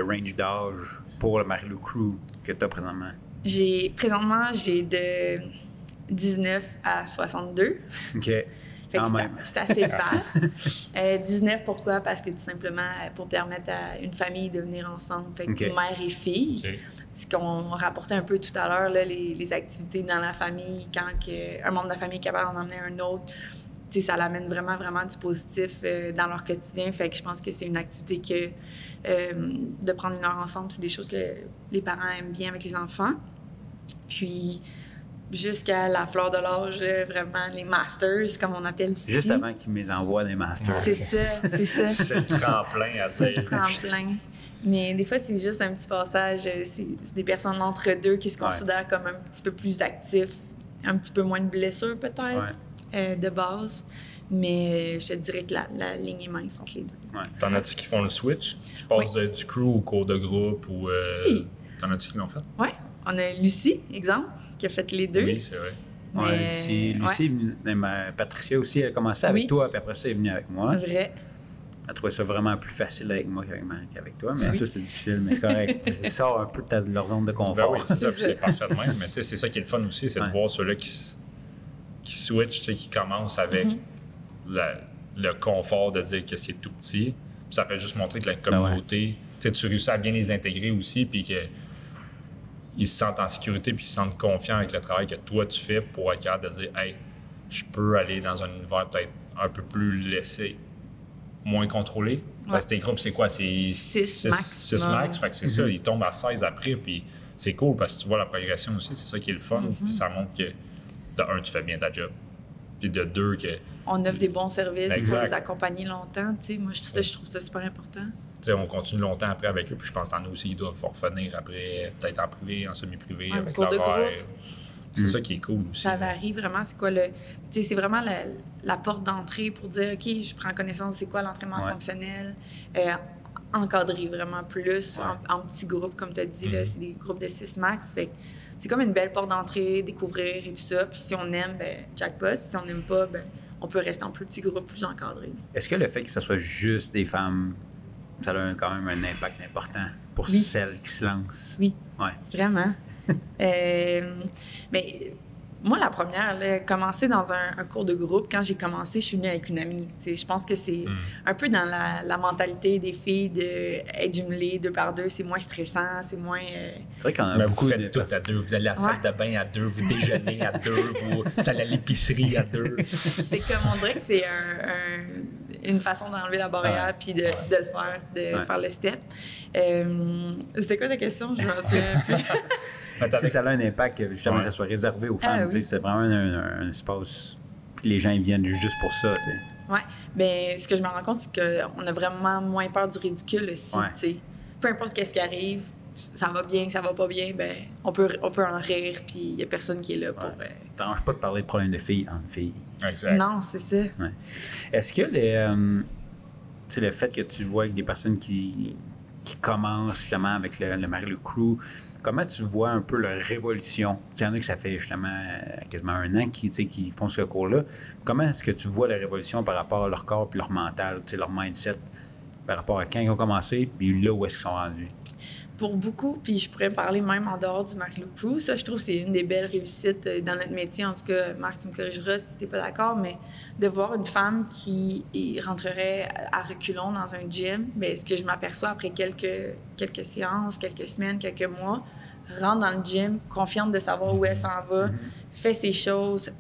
D: range d'âge pour le Marie-Lou Crew que tu as présentement?
B: Présentement, j'ai de 19 à 62.
D: OK.
B: C'est assez vaste. 19, pourquoi? Parce que tout simplement, pour permettre à une famille de venir ensemble, fait que mère et fille. Ce qu'on rapportait un peu tout à l'heure, là, les activités dans la famille, quand un membre de la famille est capable d'en emmener un autre, ça l'amène vraiment, vraiment du positif dans leur quotidien. Fait que je pense que c'est une activité de prendre une heure ensemble, c'est des choses que les parents aiment bien avec les enfants. Puis, jusqu'à la fleur de l'âge, vraiment les masters, comme on appelle ici.
D: Juste avant qu'ils me les envoient, les masters.
B: C'est ça.
C: C'est le tremplin à dire.
B: C'est le tremplin. Mais des fois, c'est juste un petit passage. C'est des personnes entre deux qui se considèrent comme un petit peu plus actifs, un petit peu moins de blessures peut-être, de base. Mais je te dirais que la ligne est mince entre les deux.
C: T'en as-tu qui font le switch? Tu passes du crew au cours de groupe ou... T'en as-tu qui l'ont fait?
B: Oui. On a Lucie, exemple, qui a fait les deux.
C: Oui, c'est vrai.
D: Lucie, Patricia aussi, elle a commencé avec toi, puis après ça, elle est venue avec moi.
B: Vrai.
D: Elle trouvait ça vraiment plus facile avec moi qu'avec toi, mais toi, c'est difficile, mais c'est correct. Ils sortent un peu de leur zone de confort.
C: Ben oui, c'est ça, puis c'est parfait de même. Mais c'est ça qui est le fun aussi, c'est de voir ceux-là qui switchent, qui commencent avec le confort de dire que c'est tout petit. Puis ça fait juste montrer que la communauté, tu réussis à bien les intégrer aussi, puis qu'ils se sentent en sécurité, puis ils se sentent confiants avec le travail que toi tu fais pour être capable de dire « Hey, je peux aller dans un univers peut-être un peu plus laissé, moins contrôlé. » Parce que tes groupes, c'est quoi? C'est 6 max. Fait que c'est ça, ils tombent à 16 après, puis c'est cool parce que tu vois la progression aussi, c'est ça qui est le fun. Puis ça montre que, de un, tu fais bien ta job. Puis de deux, que...
B: On offre des bons services pour les accompagner longtemps. Moi, je trouve ça super important.
C: T'sais, on continue longtemps après avec eux, puis je pense que t'en as aussi qui doivent revenir après, peut-être en privé, en semi-privé, avec l'horaire. C'est ça qui est cool aussi.
B: Ça varie vraiment. C'est quoi c'est vraiment la porte d'entrée pour dire, OK, je prends connaissance c'est quoi l'entraînement fonctionnel, encadrer vraiment plus en petits groupes, comme tu as dit, là, c'est des groupes de 6 max. Fait que c'est comme une belle porte d'entrée, découvrir et tout ça. Puis si on aime, jackpot. Si on n'aime pas, on peut rester en plus petit groupe, plus encadré.
D: Est-ce que le fait que ce soit juste des femmes, ça a quand même un impact important pour celles qui se lancent?
B: Oui, vraiment. Mais moi, la première, commencer dans un cours de groupe, quand j'ai commencé, je suis venue avec une amie. Je pense que c'est un peu dans la mentalité des filles d'être jumelées 2 par 2. C'est moins stressant, c'est moins...
D: C'est vrai qu'on a beaucoup
C: vous faites tout à 2. Vous allez à la salle de bain à 2, vous déjeunez à 2, vous allez à l'épicerie à 2.
B: C'est comme, on dirait que c'est une façon d'enlever la barrière puis de le faire, faire le step. C'était quoi ta question? Je m'en souviens plus.
D: Si ça a un impact, justement, que ça soit réservé aux femmes, c'est vraiment un espace, puis les gens ils viennent juste pour ça.
B: Oui, bien, ce que je me rends compte, c'est qu'on a vraiment moins peur du ridicule aussi. Peu importe qu'est-ce qui arrive, ça va bien, ça va pas bien, on peut en rire, puis il y a personne qui est là pour...
D: T'arranges pas de parler de problèmes de filles entre filles.
C: Exact.
B: Non, c'est ça.
D: Est-ce que le fait que tu vois avec des personnes qui qui commencent justement avec le Marie-Lou Crew, comment tu vois un peu leur révolution? Il y en a que ça fait justement quasiment 1 an qui font ce cours-là. Comment est-ce que tu vois la révolution par rapport à leur corps et leur mental, leur mindset, par rapport à quand ils ont commencé, puis là, où est-ce qu'ils sont rendus?
B: Pour beaucoup, puis je pourrais parler même en dehors du Marie-Lou Crew, ça, je trouve que c'est une des belles réussites dans notre métier. En tout cas, Marc, tu me corrigeras si tu n'es pas d'accord, mais de voir une femme qui rentrerait à reculons dans un gym, bien, ce que je m'aperçois après quelques séances, quelques semaines, quelques mois, rentre dans le gym, confiante de savoir où elle s'en va, fait ses choses,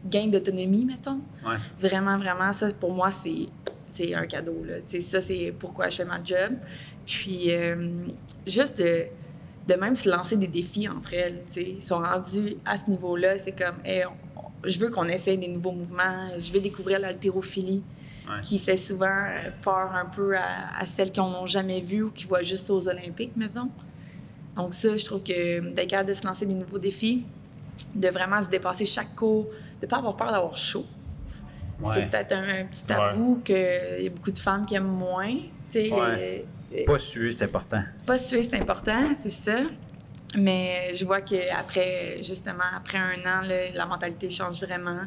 B: gain d'autonomie, mettons.
D: Ouais.
B: Vraiment, vraiment, ça, pour moi, c'est un cadeau, là. T'sais, ça, c'est pourquoi je fais ma job. Puis, juste de même se lancer des défis entre elles, tu sais. Ils sont rendus à ce niveau-là. C'est comme, hey, je veux qu'on essaye des nouveaux mouvements. Je vais découvrir l'haltérophilie, qui fait souvent peur un peu à celles qui n'en ont jamais vu ou qui voient juste ça aux Olympiques, maison. Donc ça, je trouve que d'être capable de se lancer des nouveaux défis, de vraiment se dépasser chaque cours, de ne pas avoir peur d'avoir chaud.
D: Ouais.
B: C'est peut-être un petit tabou qu'il y a beaucoup de femmes qui aiment moins, tu sais.
D: Pas suer, c'est important.
B: Pas suer, c'est important, c'est ça. Mais je vois qu'après, justement, après 1 an, là, la mentalité change vraiment.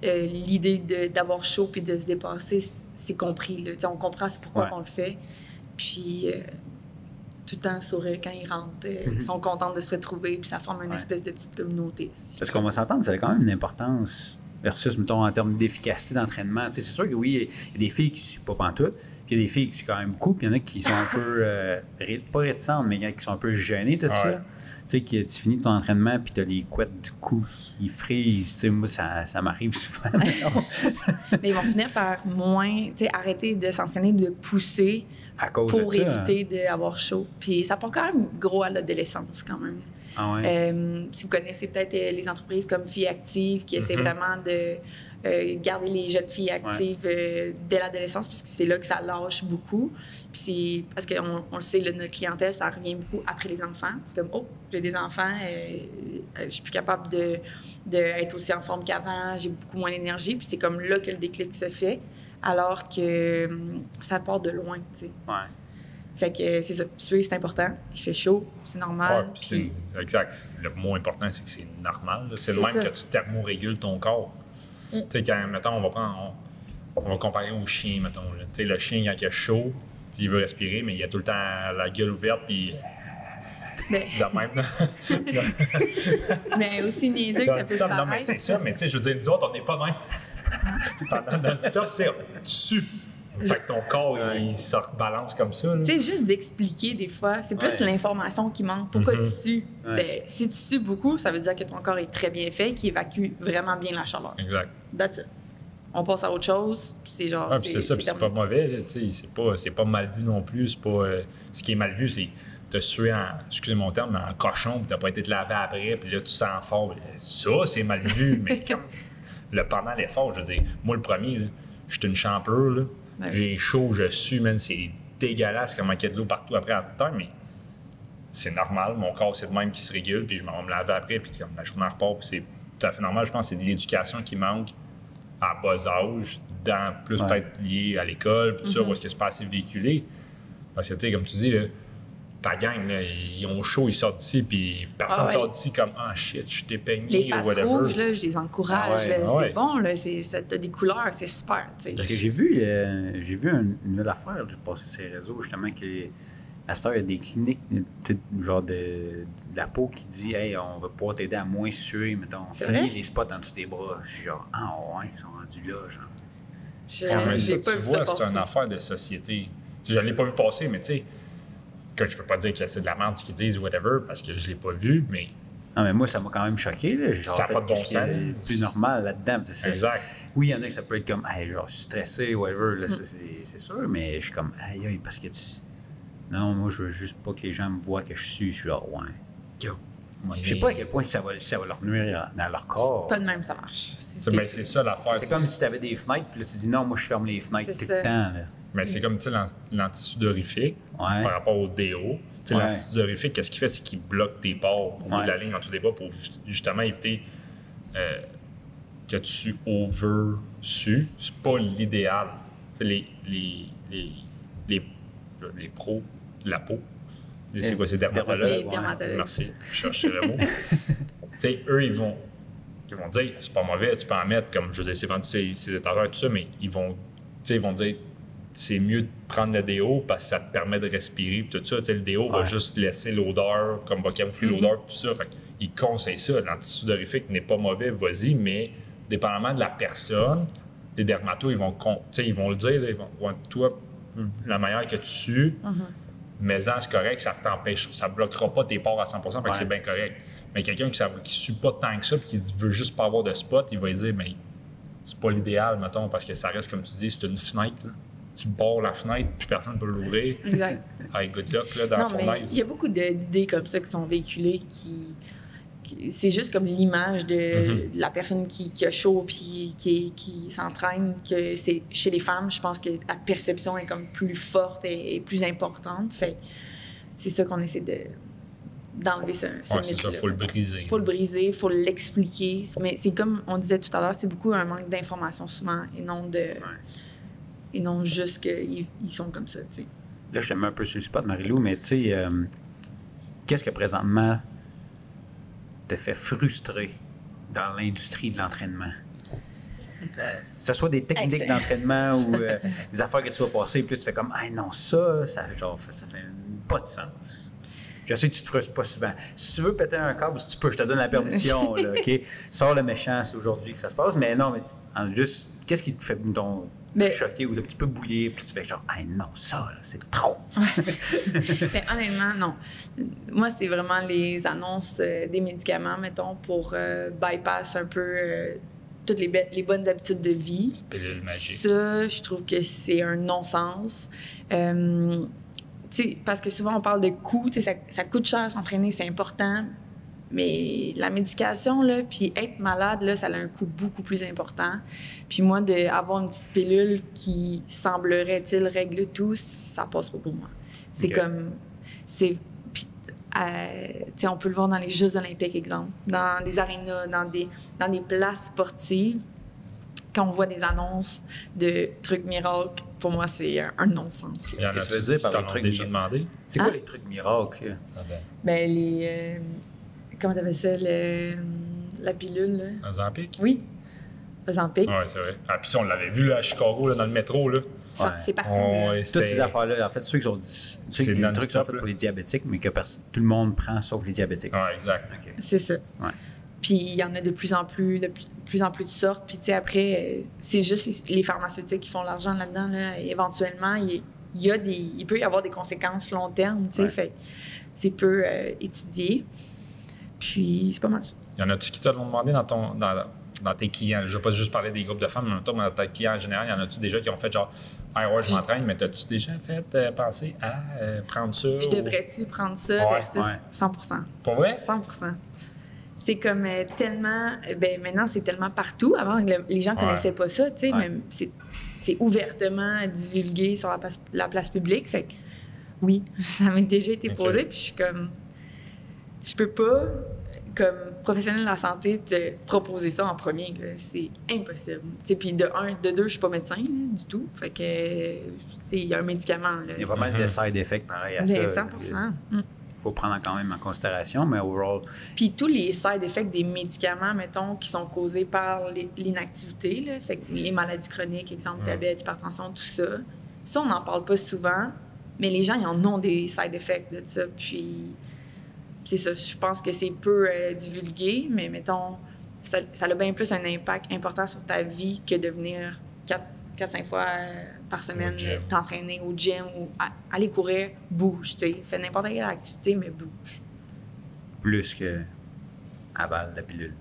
B: L'idée d'avoir chaud puis de se dépasser, c'est compris. Là. On comprend c'est pourquoi on le fait. Puis, tout le temps sourire quand ils rentrent. Ils sont contents de se retrouver, puis ça forme une espèce de petite communauté aussi.
D: Parce qu'on va s'entendre, ça a quand même une importance versus, mettons, en termes d'efficacité d'entraînement. Tu sais, c'est sûr que oui, il y a des filles qui ne suivent pas pantoute, puis il y a des filles qui suivent quand même beaucoup, puis il y en a qui sont un peu, pas réticentes, mais qui sont un peu gênées de ça. Tu sais, que tu finis ton entraînement, puis tu as les couettes du cou qui frisent. Tu sais, moi, ça m'arrive souvent.
B: Mais ils vont finir par moins, tu sais, arrêter de s'entraîner, de pousser
D: à cause
B: pour
D: de ça,
B: éviter d'avoir chaud. Puis ça part quand même gros à l'adolescence, quand même.
D: Ah ouais?
B: Si vous connaissez peut-être les entreprises comme Filles Actives qui essaient vraiment de garder les jeunes filles actives dès l'adolescence, puisque c'est là que ça lâche beaucoup. Puis c'est parce qu'on le sait, là, notre clientèle, ça revient beaucoup après les enfants. C'est comme, oh, j'ai des enfants, je suis plus capable d'être aussi en forme qu'avant, j'ai beaucoup moins d'énergie. Puis c'est comme là que le déclic se fait, alors que ça part de loin, tu sais.
D: Ouais.
B: Fait que c'est ça. Suer, c'est important. Il fait chaud, c'est normal.
C: Puis exact. Le mot important, c'est que c'est normal. Là. C'est le même
B: ça.
C: que tu thermorégules ton corps. Tu sais, quand, mettons, on va comparer au chien, mettons. Tu sais, le chien, quand il a chaud, puis il veut respirer, mais il a tout le temps la gueule ouverte, puis... de même.
B: Mais aussi niaiseux que ça peut se paraître.
C: Non, mais c'est ça. Mais tu sais, je veux dire, nous autres, on n'est pas même. Pendant notre stop, tu sais, tu sues. Fait que ton corps, il se rebalance comme ça.
B: Tu sais, juste d'expliquer des fois, c'est plus l'information qui manque. Pourquoi tu sues? Ben, si tu sues beaucoup, ça veut dire que ton corps est très bien fait, qu'il évacue vraiment bien la chaleur.
C: Exact.
B: That's it. On passe à autre chose, puis c'est genre...
C: c'est ça, puis c'est pas mauvais, tu sais, c'est pas mal vu non plus. C'est pas, ce qui est mal vu, c'est te suer en, excusez mon terme, mais en cochon, puis t'as pas été te laver après, puis là, tu sens fort. Ça, c'est mal vu, mais comme pendant l'effort, je veux dire, moi, le premier, là, j'étais une champeure, là. J'ai chaud, je sue, man, c'est dégueulasse comment il y a de l'eau partout après à terre, mais c'est normal. Mon corps, c'est le même qui se régule, puis je m'en vais me laver après, puis comme la journée repart, puis c'est tout à fait normal. Je pense que c'est de l'éducation qui manque à bas âge, plus peut-être lié à l'école, puis tout ça, où est-ce que c'est pas assez véhiculé. Parce que, tu sais, comme tu dis, là, ta gang, là, ils ont chaud, ils sortent d'ici, puis personne sort d'ici comme « Ah, shit, je t'ai peigné »
B: Les faces
C: ou whatever.
B: rouges, là, je les encourage. C'est bon, là, t'as des couleurs, c'est super. T'sais.
D: Parce que j'ai vu une nouvelle affaire de passer sur les réseaux, justement, que à cette heure, il y a des cliniques, genre de la peau qui dit « Hey, on va pouvoir t'aider à moins suer, mettons, finir les spots en dessous des bras. » Je suis genre « Ah ouais, ils sont rendus là, genre. »
C: Mais ça,
B: pas
C: tu
B: vu
C: vois,
B: ça
C: c'est une affaire de société. Je ne l'ai pas vu passer, mais tu sais, que je peux pas dire que c'est de la merde ce qu'ils disent ou whatever, parce que je l'ai pas vu, mais...
D: Non, mais moi, ça m'a quand même choqué. Là. Genre,
C: ça n'a pas de bon
D: sens. Plus normal là-dedans.
C: Exact.
D: Oui, il y en a que ça peut être comme, hey, genre, je suis stressé, whatever, là, c'est sûr, mais je suis comme, aïe, parce que tu. Non, moi, je veux juste pas que les gens me voient que je suis genre, ouais. Je sais pas à quel point ça va leur nuire dans leur corps.
B: C'est pas de même, ça marche.
C: C'est ça l'affaire.
D: C'est comme si tu avais des fenêtres, puis là, tu dis, non, moi, je ferme les fenêtres tout le temps. Là.
C: Mais c'est comme, tu sais, l'antisudorifique par rapport au déo. Tu sais, l'antisudorifique, qu'est-ce qu'il fait? C'est qu'il bloque tes pores au bout de la ligne en tout des bras pour justement éviter que tu oversues. C'est pas l'idéal. Tu sais, je les pros de la peau. C'est quoi, c'est dermatologues?
B: Les dermatologues.
C: Merci, je cherchais le mot. Tu sais, eux, ils vont dire, c'est pas mauvais, tu peux en mettre, comme je veux dire, c'est vendu ces étagères, tout ça, mais ils vont dire, c'est mieux de prendre le déo parce que ça te permet de respirer, tout ça. Tu sais, le déo va juste laisser l'odeur, comme va camoufler l'odeur, tout ça. Fait qu'ils conseillent ça. L'antisudorifique n'est pas mauvais, vas-y, mais dépendamment de la personne, les dermatos, ils vont le dire, là, toi, la manière que tu sues, mais c'est correct, ça t'empêche, ça bloquera pas tes pores à 100%, fait que c'est bien correct. Mais quelqu'un qui ne sue pas tant que ça, puis qui veut juste pas avoir de spot, il va dire, mais c'est pas l'idéal, mettons, parce que ça reste, comme tu dis, c'est une fenêtre. Là. Tu barres la fenêtre, puis personne ne peut l'ouvrir.
B: Exact.
C: Avec good luck, là, dans la fournaise.
B: Il y a beaucoup d'idées comme ça qui sont véhiculées c'est juste comme l'image de la personne qui a chaud puis qui s'entraîne, que c'est chez les femmes, je pense que la perception est comme plus forte et plus importante. Fait c'est ça qu'on essaie d'enlever ce
C: c'est ça, il faut le briser.
B: Il faut le briser, il faut l'expliquer. Mais c'est comme on disait tout à l'heure, c'est beaucoup un manque d'information souvent et non juste qu'ils sont comme ça, tu sais.
D: Là, je te mets un peu sur le spot, Marie-Lou, mais tu sais, qu'est-ce que présentement te fait frustrer dans l'industrie de l'entraînement? Que ce soit des techniques d'entraînement ou des affaires que tu vas passer, puis là, tu fais comme « Ah non, ça fait pas de sens. » Je sais que tu te frustres pas souvent. Si tu veux péter un câble, si tu peux, je te donne la permission, là, OK? Sors le méchant, c'est aujourd'hui que ça se passe, mais non, mais juste, qu'est-ce qui te fait choquer ou un petit peu bouillir, puis tu fais genre « Ah non, ça, là, c'est trop! »
B: Mais honnêtement, non. Moi, c'est vraiment les annonces des médicaments, mettons, pour bypass un peu toutes les bonnes habitudes de vie.
C: Pilule magique.
B: Ça, je trouve que c'est un non-sens. Parce que souvent, on parle de coût. Ça coûte cher s'entraîner, c'est important. Mais la médication, là, puis être malade, là, ça a un coût beaucoup plus important. Puis moi, d'avoir une petite pilule qui semblerait-il règle tout, ça passe pas pour moi. C'est comme... on peut le voir dans les Jeux olympiques, exemple, dans des arénas, dans des places sportives. Quand on voit des annonces de trucs miracles, pour moi, c'est un non-sens.
C: Il y en a déjà demandé?
D: C'est quoi les trucs miracles?
B: Ben, comment t'appelles ça? La pilule, là?
C: Ozempic?
B: Oui. Ozempic.
C: Oui, c'est vrai. Ah, puis ça, on l'avait vu là, à Chicago, là, dans le métro. Là.
B: C'est partout.
D: Toutes ces affaires-là, en fait, ceux qui sont les trucs sont faits pour les diabétiques, mais que tout le monde prend sauf les diabétiques.
C: Oui, exact.
D: Okay.
B: C'est ça.
D: Ouais.
B: Puis il y en a de plus en plus de sortes. Puis tu sais, après, c'est juste les pharmaceutiques qui font l'argent là-dedans. Là. Éventuellement, il peut y avoir des conséquences long terme, tu sais. Fait c'est peu étudié. Puis c'est pas mal.
C: Y en a-tu qui te l'ont demandé dans tes clients? Je ne vais pas juste parler des groupes de femmes, mais dans tes clients en général, y en a-tu déjà qui ont fait genre « Ah ouais, je m'entraîne, mais t'as-tu déjà fait penser à prendre ça? »
B: Je devrais-tu prendre ça versus 100%?
C: Pour vrai?
B: 100%. C'est comme tellement... maintenant, c'est tellement partout. Avant, les gens connaissaient pas ça, tu sais, même c'est ouvertement divulgué sur la place publique. Fait que oui, ça m'est déjà été posé, puis je suis comme... Je peux pas, comme professionnel de la santé, te proposer ça en premier. Là. C'est impossible. Puis de deux, je suis pas médecin là, du tout. Fait que il y a un médicament. Là,
D: il y a pas mal de side effects pareil à ça.
B: 100%.
D: Il faut prendre quand même en considération, mais overall...
B: Puis tous les side effects des médicaments, mettons, qui sont causés par l'inactivité, là, fait que les maladies chroniques, exemple diabète, hypertension, tout ça, on n'en parle pas souvent, mais les gens, ils en ont des side effects de ça. Puis... c'est ça, je pense que c'est peu divulgué, mais mettons, ça a bien plus un impact important sur ta vie que de venir 4-5 fois par semaine t'entraîner au gym ou aller courir, bouge, tu sais. Fais n'importe quelle activité, mais bouge.
D: Plus que avale la pilule.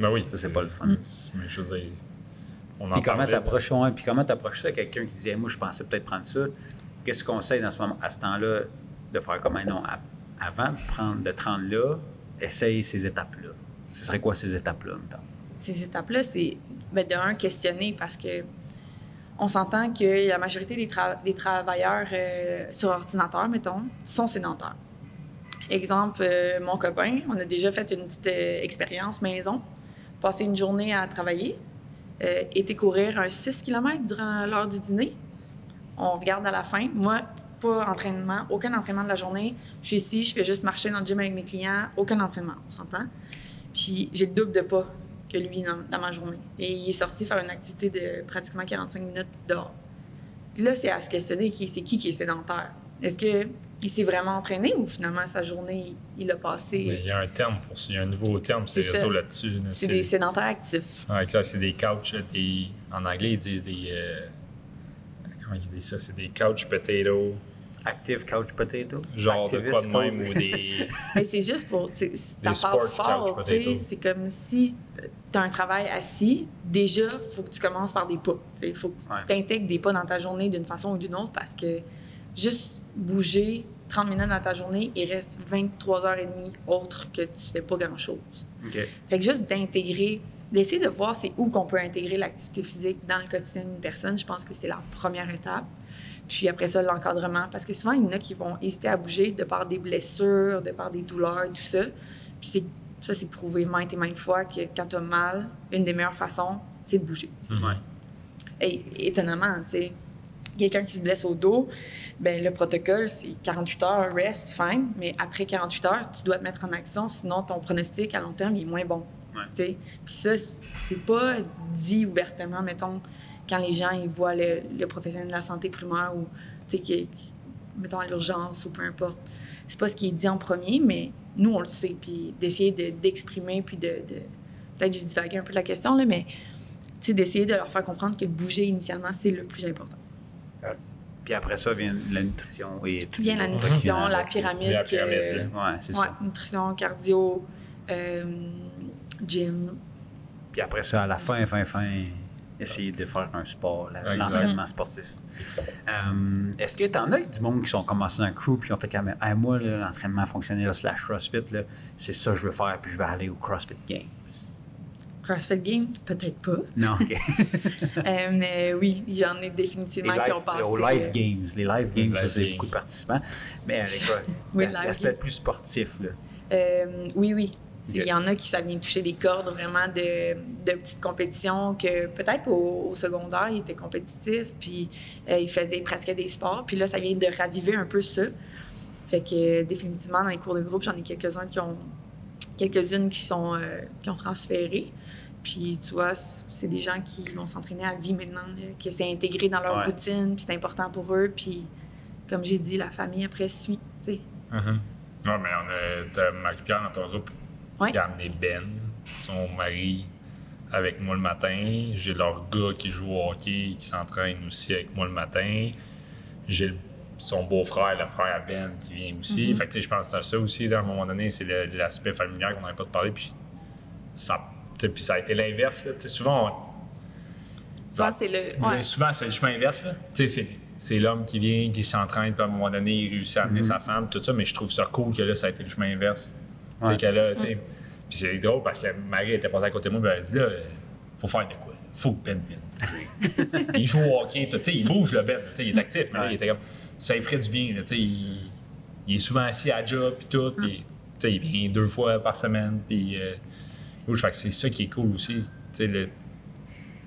C: Ben oui.
D: Ça, c'est pas le fun.
C: Mais je veux dire,
D: puis comment t'approches ça à quelqu'un qui disait, moi, je pensais peut-être prendre ça. Qu'est-ce qu'on conseille à ce temps-là de faire comme, non, avant de te rendre là, essaye ces étapes-là. Ce serait quoi ces étapes-là, mettons?
B: Ces étapes-là, c'est de questionner parce que on s'entend que la majorité des travailleurs sur ordinateur, mettons, sont sédentaires. Exemple, mon copain, on a déjà fait une petite expérience maison, passé une journée à travailler, été courir un 6 km durant l'heure du dîner. On regarde à la fin. Moi, pas entraînement, aucun entraînement de la journée. Je suis ici, je fais juste marcher dans le gym avec mes clients, aucun entraînement, on s'entend. Puis j'ai le double de pas que lui dans ma journée. Et il est sorti faire une activité de pratiquement 45 minutes dehors. Là, c'est à se questionner, c'est qui est sédentaire? Est-ce qu'il s'est vraiment entraîné ou finalement sa journée, il l'a passé?
C: Mais il y a un terme pour ça, il y a un nouveau terme sur les réseaux là-dessus. Là.
B: C'est des sédentaires actifs.
C: Ouais, exact, c'est des couch, en anglais ils disent des... comment ils disent ça? C'est des couch potatoes.
D: Active couch potato.
C: Genre
D: Activist
C: de quoi de même
D: coach.
C: ou des...
B: Mais c'est juste pour... Ça parle
C: sports
B: fort,
C: couch
B: tu sais.
C: potato.
B: C'est comme si tu as un travail assis, déjà, il faut que tu commences par des pas. Il faut que tu t'intègres des pas dans ta journée d'une façon ou d'une autre parce que juste bouger 30 minutes dans ta journée, il reste 23h30 autres que tu fais pas grand-chose.
D: OK.
B: Fait que juste d'intégrer, d'essayer de voir c'est où qu'on peut intégrer l'activité physique dans le quotidien d'une personne, je pense que c'est la première étape. Puis après ça, l'encadrement. Parce que souvent, il y en a qui vont hésiter à bouger de par des blessures, de par des douleurs, tout ça. Puis ça, c'est prouvé maintes et maintes fois que quand tu as mal, une des meilleures façons, c'est de bouger.
C: Ouais.
B: Et étonnamment, tu sais, quelqu'un qui se blesse au dos, ben le protocole, c'est 48 heures, rest, fine. Mais après 48 heures, tu dois te mettre en action, sinon ton pronostic à long terme, il est moins bon.
D: Ouais.
B: Tu sais. Puis ça, c'est pas dit ouvertement, mettons, quand les gens ils voient le professionnel de la santé primaire ou, tu sais, mettons, à l'urgence ou peu importe. C'est pas ce qui est dit en premier, mais nous, on le sait. Puis d'essayer d'exprimer, puis peut-être que j'ai divagué un peu de la question, là, mais tu sais, d'essayer de leur faire comprendre que bouger initialement, c'est le plus important.
D: Puis après ça vient la nutrition et tout.
B: Vient la nutrition, la pyramide.
C: La pyramide,
D: Ouais, c'est
B: Ouais,
D: ça.
B: nutrition, cardio, gym.
D: Puis après ça, à la fin, essayer de faire un sport,
C: Exact.
D: l'entraînement sportif. Est-ce que t'en as du monde qui sont commencés dans le crew puis ont fait comme moi, là, l'entraînement fonctionnel / CrossFit, là, c'est ça que je veux faire, puis je vais aller au CrossFit Games.
B: CrossFit Games, peut-être pas.
D: Non, OK.
B: Mais oui, il y en a définitivement qui ont passé.
D: Aux Live Games. Les Live Games, ça, c'est
C: Games.
D: beaucoup de participants. Mais
B: Oui,
D: l'aspect plus sportif, là.
B: Oui. Il
D: Ok.
B: y en a qui ça vient toucher des cordes vraiment de petites compétitions que peut-être qu'au secondaire, ils étaient compétitifs, puis ils pratiquaient des sports. Puis là, ça vient de raviver un peu ça. Fait que définitivement, dans les cours de groupe, j'en ai quelques-unes qui ont transféré. Puis tu vois, c'est des gens qui vont s'entraîner à vie maintenant, là, que c'est intégré dans leur routine, puis c'est important pour eux. Puis comme j'ai dit, la famille après suit, tu sais.
C: Ouais, mais t'as Marie-Pierre dans ton groupe
B: Ouais.
C: qui a amené Ben, son mari, avec moi le matin. J'ai leur gars qui joue au hockey, qui s'entraîne aussi avec moi le matin. J'ai son beau-frère, le frère à Ben, qui vient aussi. Fait que tu sais, je pense à ça aussi, là, à un moment donné, c'est l'aspect familial qu'on n'avait pas de parler. Puis ça a été l'inverse. Là. Tu sais, souvent,
B: Souvent, c'est le... Ouais.
C: souvent, c'est le chemin inverse. Là. Tu sais, c'est l'homme qui vient, qui s'entraîne, puis à un moment donné, il réussit à amener sa femme, tout ça. Mais je trouve ça cool que là, ça a été le chemin inverse. Tu sais, qu'elle a, tu sais. Puis c'est drôle parce que Marie était passée à côté de moi, puis elle a dit là, faut faire de quoi? Faut que Ben vienne. Il joue au hockey, tu sais, il bouge le Ben, tu sais, il est actif, mais là, il était comme, ça lui ferait du bien, là, tu sais, il est souvent assis à la job, puis tout, puis tu sais, il vient 2 fois par semaine, puis fait que c'est ça qui est cool aussi, tu sais,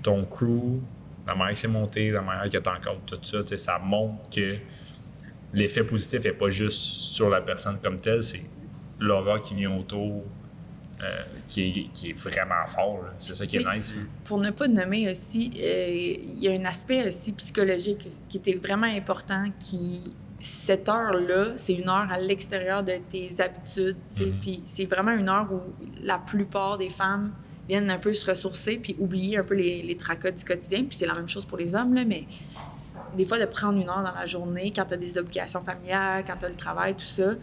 C: ton crew, la manière que c'est monté, la manière que t'encadres tout ça, tu sais, ça montre que l'effet positif n'est pas juste sur la personne comme telle, c'est l'aura qui vient autour, qui est vraiment fort. Là. C'est ça qui est nice.
B: Pour ne pas nommer aussi, il y a un aspect aussi psychologique qui était vraiment important, cette heure-là, c'est une heure à l'extérieur de tes habitudes, tu sais, puis c'est vraiment une heure où la plupart des femmes viennent un peu se ressourcer puis oublier un peu les tracas du quotidien, puis c'est la même chose pour les hommes, là, mais des fois, de prendre une heure dans la journée, quand tu as des obligations familiales, quand tu as le travail, tout ça,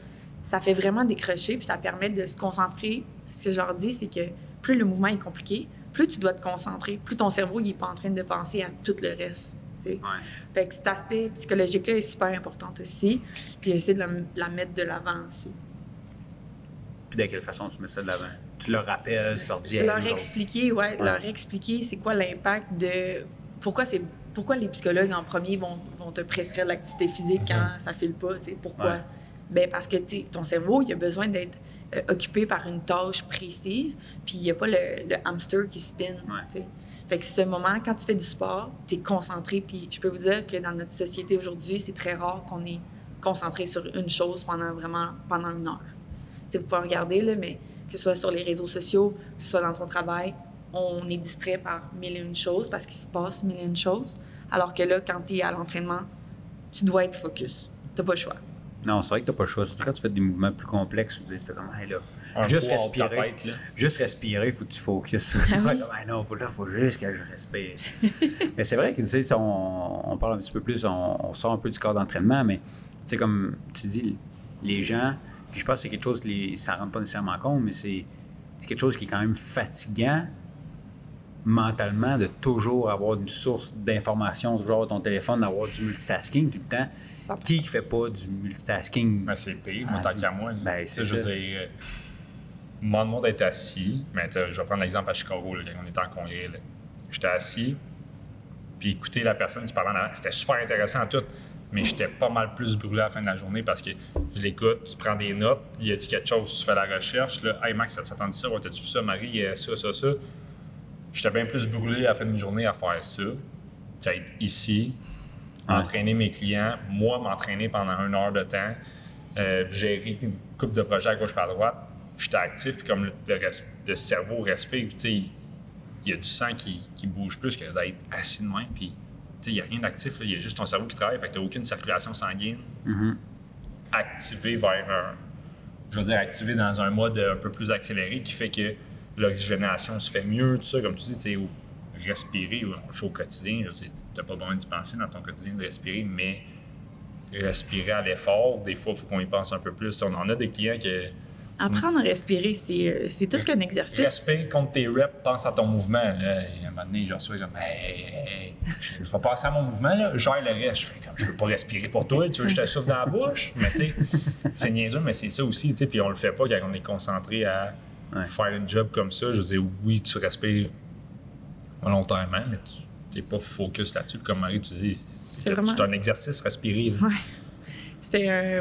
B: ça fait vraiment décrocher, puis ça permet de se concentrer. Ce que je leur dis, c'est que plus le mouvement est compliqué, plus tu dois te concentrer, plus ton cerveau n'est pas en train de penser à tout le reste. Ouais. Fait que cet aspect psychologique-là est super important aussi, puis essayer de la mettre de l'avant aussi.
D: Puis de quelle façon tu mets ça de l'avant? Tu leur rappelles, tu leur dis...
B: Leur expliquer c'est quoi l'impact de... Pourquoi les psychologues en premier vont te prescrire l'activité physique quand ça file pas, tu sais, pourquoi?
D: Ouais.
B: Ben parce que ton cerveau, il a besoin d'être occupé par une tâche précise, puis il n'y a pas le hamster qui spin, tu sais. Fait que ce moment, quand tu fais du sport, tu es concentré, puis je peux vous dire que dans notre société aujourd'hui, c'est très rare qu'on est concentré sur une chose pendant 1 heure. T'sais, vous pouvez regarder, là, mais que ce soit sur les réseaux sociaux, que ce soit dans ton travail, on est distrait par 1001 choses parce qu'il se passe 1001 choses. Alors que là, quand tu es à l'entraînement, tu dois être focus. Tu n'as pas le choix.
D: Non, c'est vrai que tu n'as pas le choix. Surtout quand tu fais des mouvements plus complexes, tu fais comme, hey, là, juste respirer. Juste respirer, il faut que tu focuses. Non, là, il faut juste que je respire. Mais c'est vrai que, tu sais, on parle un petit peu plus, on sort un peu du corps d'entraînement, mais, tu sais, comme tu dis, les gens, puis je pense que c'est quelque chose que ça ne rend pas nécessairement compte, mais c'est quelque chose qui est quand même fatigant mentalement de toujours avoir une source d'information, toujours avoir ton téléphone, d'avoir du multitasking tout le temps. 100%. Qui ne fait pas du multitasking?
C: Ben, c'est pire, tant qu'à moi.
D: Ben, c'est
C: je veux dire, mon monde d'être assis, mais je vais prendre l'exemple à Chicago, là, quand on était en congrès. J'étais assis, puis écouter la personne qui parlait en avant, c'était super intéressant tout, mais j'étais pas mal plus brûlé à la fin de la journée parce que je l'écoute, tu prends des notes, il y a dit quelque chose, tu fais la recherche, là, hey Max, t'as entendu ça, ouais, t'as-tu vu ça, Marie, ça. J'étais bien plus brûlé à la fin de journée à faire ça, être ici, entraîner mes clients, moi m'entraîner pendant 1 heure de temps, gérer une couple de projets à gauche et à droite. J'étais actif, puis comme le cerveau respire, il y a du sang qui bouge plus que d'être assis de même, puis il n'y a rien d'actif, il y a juste ton cerveau qui travaille, fait que tu n'as aucune circulation sanguine activée vers activée dans un mode un peu plus accéléré qui fait que l'oxygénation se fait mieux, tout ça, comme tu dis, respirer, on le fait au quotidien, tu n'as pas besoin d'y penser dans ton quotidien de respirer, mais respirer à l'effort, des fois, il faut qu'on y pense un peu plus. On en a des clients qui...
B: Apprendre à respirer, c'est tout qu'un exercice.
C: Respire contre tes reps, pense à ton mouvement. Là, et à un moment donné, je reçois comme je vais passer à mon mouvement, là, gère le reste. Je fais comme je peux pas respirer pour toi, tu veux que je te souffle dans la bouche? Mais tu sais, c'est niaiseux, mais c'est ça aussi, tu sais, puis on le fait pas quand on est concentré à faire une job comme ça. Je veux dire, oui, tu respires volontairement, mais tu n'es pas focus là-dessus. Comme Marie, tu dis, c'est un exercice respirer.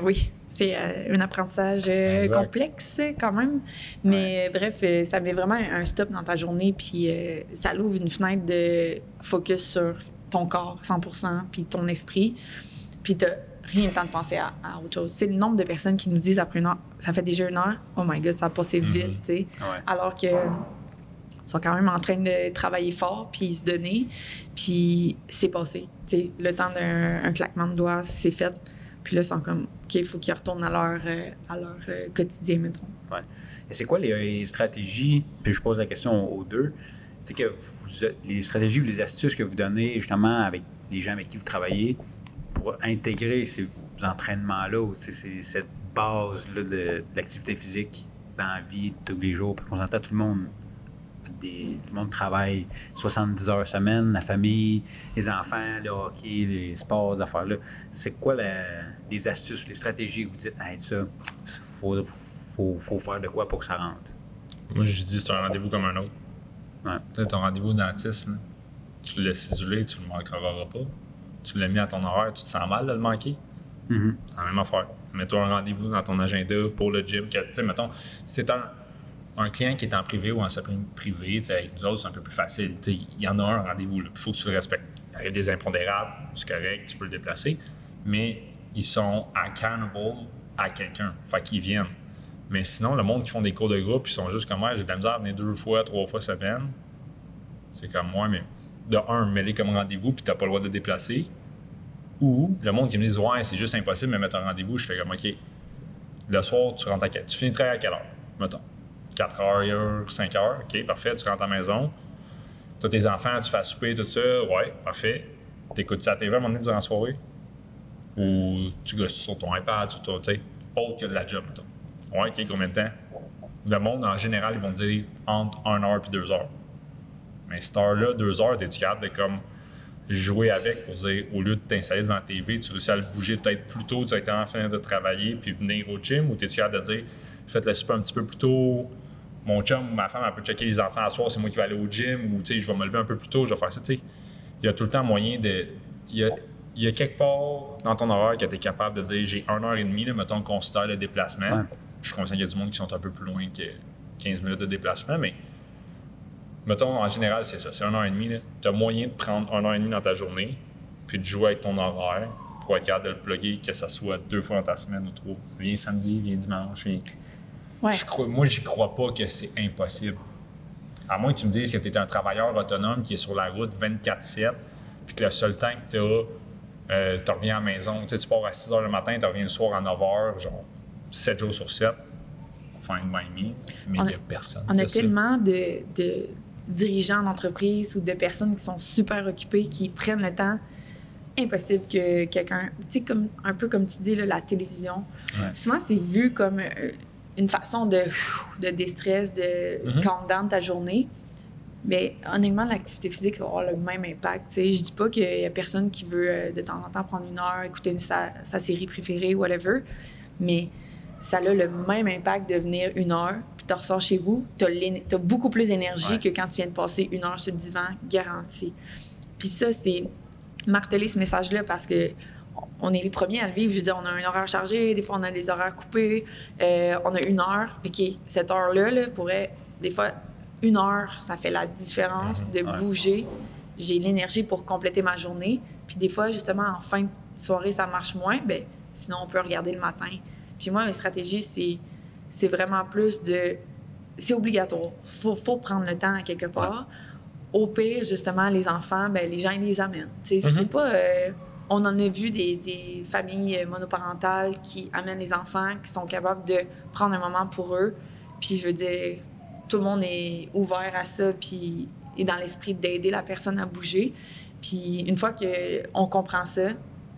B: Oui. C'est un apprentissage complexe quand même. Mais bref, ça met vraiment un stop dans ta journée, puis ça l'ouvre une fenêtre de focus sur ton corps 100%, puis ton esprit. Puis tu n'as rien le temps de penser à autre chose. C'est le nombre de personnes qui nous disent après 1 heure, ça fait déjà 1 heure, oh my God, ça a passé vite, tu sais. Ouais. Alors que sont quand même en train de travailler fort, puis se donner, puis c'est passé. Tu sais, le temps d'un claquement de doigts, c'est fait. Puis là, ils sont comme, OK, il faut qu'ils retournent à leur quotidien, mettons.
D: Ouais. Et c'est quoi les stratégies, puis je pose la question aux deux, tu sais, que les stratégies ou les astuces que vous donnez justement avec les gens avec qui vous travaillez pour intégrer ces entraînements-là, ou cette base-là de l'activité physique dans la vie de tous les jours, puis qu'on entend tout le monde. Tout le monde travaille 70 heures semaine, la famille, les enfants, le hockey, les sports, les affaires-là. C'est quoi les astuces, les stratégies que vous dites, hey, ça, faut faire de quoi pour que ça rentre?
C: Moi, je dis, c'est un rendez-vous comme un autre.
D: Ouais.
C: Ton rendez-vous au dentiste, là, tu l'as ciselé, tu le manqueras pas. Tu l'as mis à ton horaire, tu te sens mal de le manquer.
D: Mm-hmm.
C: C'est la même affaire. Mets-toi un rendez-vous dans ton agenda pour le gym. Tu sais, mettons, c'est un client qui est en privé ou en semi-privé, avec nous autres, c'est un peu plus facile. Il y en a un rendez-vous, il faut que tu le respectes. Il y a des impondérables, c'est correct, tu peux le déplacer, mais ils sont accountable à quelqu'un, fait qu'ils viennent. Mais sinon, le monde qui font des cours de groupe, ils sont juste comme moi, j'ai de la misère à venir 2 fois, 3 fois semaine. C'est comme moi, mais de un, mets-les comme rendez-vous, puis t'as pas le droit de déplacer. Ou le monde qui me dit, ouais, c'est juste impossible de mettre un rendez-vous, je fais comme, OK, le soir, tu rentres tu finis de travailler à quelle heure, mettons? 4 heures, 5 heures, OK, parfait, tu rentres à la maison. Tu as tes enfants, tu fais souper, tout ça, ouais, parfait. T'écoutes-tu à la TV à un moment donné durant la soirée? Ou tu gosses sur ton iPad, sur ton, tu sais, autre que de la job, mettons. Ouais, OK, combien de temps? Le monde, en général, ils vont te dire entre 1 heure et 2 heures. Mais cette heure-là, 2 heures, t'es-tu capable de comme jouer avec pour dire, au lieu de t'installer devant la TV, tu réussis à le bouger peut-être plus tôt, directement en fin de travailler, puis venir au gym, ou t'es-tu capable de dire, faites le souper un petit peu plus tôt, mon chum ou ma femme, elle peut checker les enfants à soir, c'est moi qui vais aller au gym, ou je vais me lever un peu plus tôt, je vais faire ça. Il y a tout le temps moyen de. Il y a quelque part dans ton horaire que tu es capable de dire j'ai 1h30, là, mettons, considère le déplacement. Ouais. Je suis conscient qu'il y a du monde qui sont un peu plus loin que 15 minutes de déplacement, mais mettons, en général, c'est ça, c'est 1h30. Tu as moyen de prendre 1h30 dans ta journée, puis de jouer avec ton horaire pour être capable de le plugger, que ce soit 2 fois dans ta semaine ou 3. Viens samedi, viens dimanche, viens...
B: Ouais.
C: Moi, j'y crois pas que c'est impossible. À moins que tu me dises que tu es un travailleur autonome qui est sur la route 24/7, puis que le seul temps que tu as, tu reviens à la maison. Tu sais, tu pars à 6 h le matin, tu reviens le soir à 9 h, genre 7 jours sur 7. Fine by me. Mais il n'y a personne.
B: On a tellement de dirigeants d'entreprise ou de personnes qui sont super occupées, qui prennent le temps. Impossible que quelqu'un... Tu sais, un peu comme tu dis, là, la télévision.
C: Ouais.
B: Souvent, c'est vu comme une façon de déstress, de calm down ta journée. Mais honnêtement, l'activité physique va avoir le même impact. T'sais. Je dis pas qu'il y a personne qui veut de temps en temps prendre 1 heure, écouter sa série préférée, whatever. Mais ça a le même impact de venir 1 heure, puis tu ressors chez vous, t'as beaucoup plus d'énergie que quand tu viens de passer 1 heure sur le divan, garanti. Puis ça, c'est marteler ce message-là parce que on est les premiers à le vivre. Je veux dire, on a un horaire chargé, des fois on a des horaires coupés, on a 1 heure. OK, cette heure-là, là, pourrait, des fois, 1 heure, ça fait la différence de bouger. J'ai l'énergie pour compléter ma journée. Puis des fois, justement, en fin de soirée, ça marche moins. Bien, sinon, on peut regarder le matin. Puis moi, mes stratégies, c'est vraiment plus de... C'est obligatoire. Faut prendre le temps à quelque part. Au pire, justement, les enfants, bien, les gens, ils les amènent. C'est pas... on en a vu des familles monoparentales qui amènent les enfants, qui sont capables de prendre un moment pour eux. Puis je veux dire, tout le monde est ouvert à ça, puis est dans l'esprit d'aider la personne à bouger. Puis une fois qu'on comprend ça,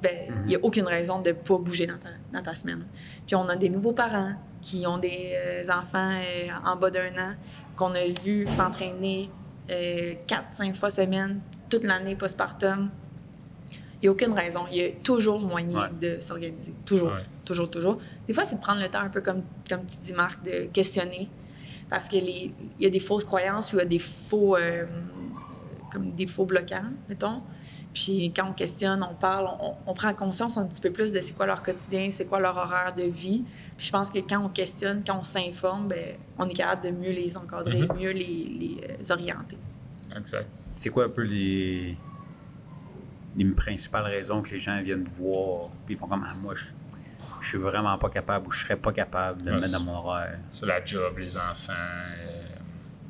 B: ben il n'y a aucune raison de ne pas bouger dans ta semaine. Puis on a des nouveaux parents qui ont des enfants en bas d'1 an qu'on a vu s'entraîner 4-5 fois semaine, toute l'année postpartum. Il n'y a aucune raison. Il y a toujours moyen de s'organiser. Toujours. Toujours. Des fois, c'est de prendre le temps, un peu comme tu dis, Marc, de questionner. Parce qu'il y a des fausses croyances ou il y a des faux, comme des faux bloquants, mettons. Puis quand on questionne, on parle, on prend conscience un petit peu plus de c'est quoi leur quotidien, c'est quoi leur horaire de vie. Puis je pense que quand on questionne, quand on s'informe, bien, on est capable de mieux les encadrer, mieux les orienter.
C: Exact.
D: C'est quoi un peu les principales raisons que les gens viennent voir, puis ils font comme moi, je suis vraiment pas capable ou je serais pas capable de me mettre dans mon horaire.
C: C'est la job, les enfants.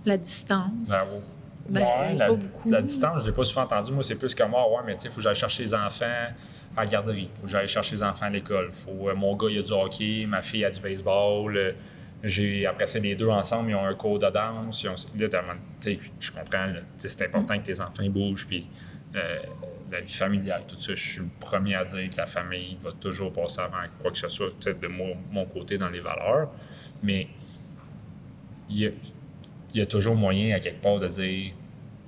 B: La distance.
C: Pas
B: beaucoup.
C: La distance, je l'ai pas souvent entendu. Moi, c'est plus comme mais tu sais, il faut que j'aille chercher les enfants à la garderie. Il faut que j'aille chercher les enfants à l'école. Mon gars, il a du hockey, ma fille a du baseball. Après ça, les deux ensemble, ils ont un cours de danse. Je comprends, c'est important que tes enfants bougent. Puis la vie familiale, tout ça, je suis le premier à dire que la famille va toujours passer avant quoi que ce soit, peut-être de mon côté dans les valeurs. Mais il y a toujours moyen, à quelque part, de dire,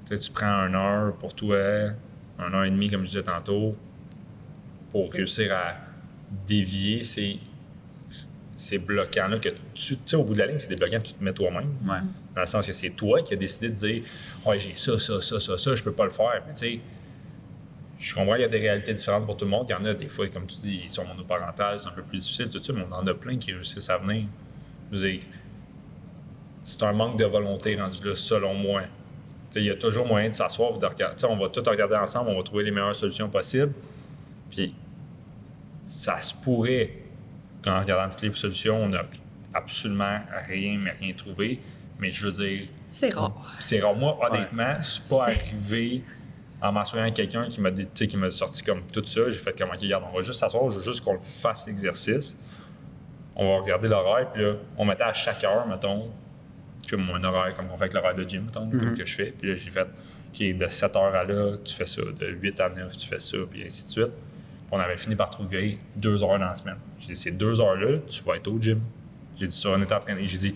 C: tu prends 1 heure pour toi, 1 heure et demie, comme je disais tantôt, pour réussir à dévier ces bloquants-là que tu sais, au bout de la ligne, c'est des bloquants que tu te mets toi-même.
D: Ouais.
C: Dans le sens que c'est toi qui as décidé de dire, j'ai ça, je peux pas le faire. Mais tu sais, je comprends qu'il y a des réalités différentes pour tout le monde. Il y en a des fois, comme tu dis, ils sont monoparentales, c'est un peu plus difficile, tout ça, mais on en a plein qui réussissent à venir. Je veux dire, c'est un manque de volonté rendu là, selon moi. Il y a toujours moyen de s'asseoir et de regarder. On va tout regarder ensemble, on va trouver les meilleures solutions possibles. Puis, ça se pourrait qu'en regardant toutes les solutions, on n'a absolument rien trouvé. Mais je veux dire...
B: C'est rare.
C: C'est rare. Moi, honnêtement, c'est pas arrivé en m'assurant quelqu'un qui m'a sorti comme tout ça. J'ai fait comme, OK, regarde, on va juste s'asseoir, je veux juste qu'on fasse l'exercice. On va regarder l'horaire, puis là, on mettait à chaque heure, mettons, comme un horaire, comme on fait avec l'horaire de gym, mettons, comme que je fais. Puis là, j'ai fait, OK, de 7 heures à là, tu fais ça. De 8 à 9, tu fais ça, puis ainsi de suite. Puis on avait fini par trouver 2 heures dans la semaine. J'ai dit, ces 2 heures-là, tu vas être au gym. J'ai dit ça, on était entraîné. J'ai dit,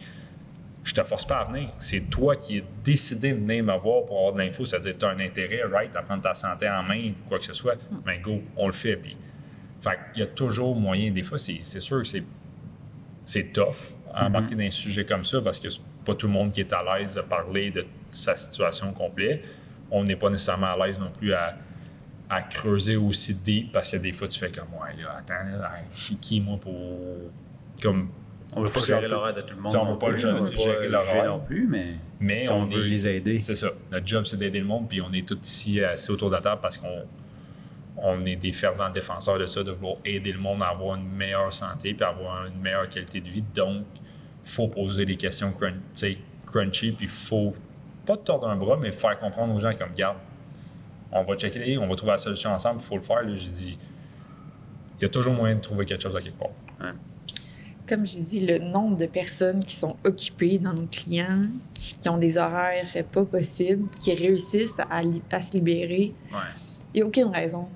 C: je te force pas à venir. C'est toi qui as décidé de venir me voir pour avoir de l'info. C'est-à-dire que tu as un intérêt, à prendre ta santé en main, ou quoi que ce soit. Ben go, on le fait. Puis, fait qu'il y a toujours moyen. Des fois, c'est sûr que c'est tough à embarquer dans un sujet comme ça parce que c'est pas tout le monde qui est à l'aise de parler de sa situation complète. On n'est pas nécessairement à l'aise non plus à creuser aussi deep parce que des fois, tu fais comme, je suis qui, moi, pour... Comme,
D: on ne veut pas gérer l'horaire de tout le monde.
C: On ne veut pas gérer l'horaire
D: non plus, mais si on veut les aider.
C: C'est ça. Notre job, c'est d'aider le monde, puis on est tous ici assis autour de la table parce qu'on on est des fervents défenseurs de ça, de vouloir aider le monde à avoir une meilleure santé puis avoir une meilleure qualité de vie. Donc, il faut poser des questions crunchy, puis il faut pas te tordre un bras, mais faire comprendre aux gens comme, regarde, on va checker, on va trouver la solution ensemble, il faut le faire. Là, j'ai dit, il y a toujours moyen de trouver quelque chose à quelque part.
D: Ouais.
B: Comme j'ai dit, le nombre de personnes qui sont occupées dans nos clients, qui ont des horaires pas possibles, qui réussissent à se libérer,
D: Ouais.
B: il n'y a aucune raison.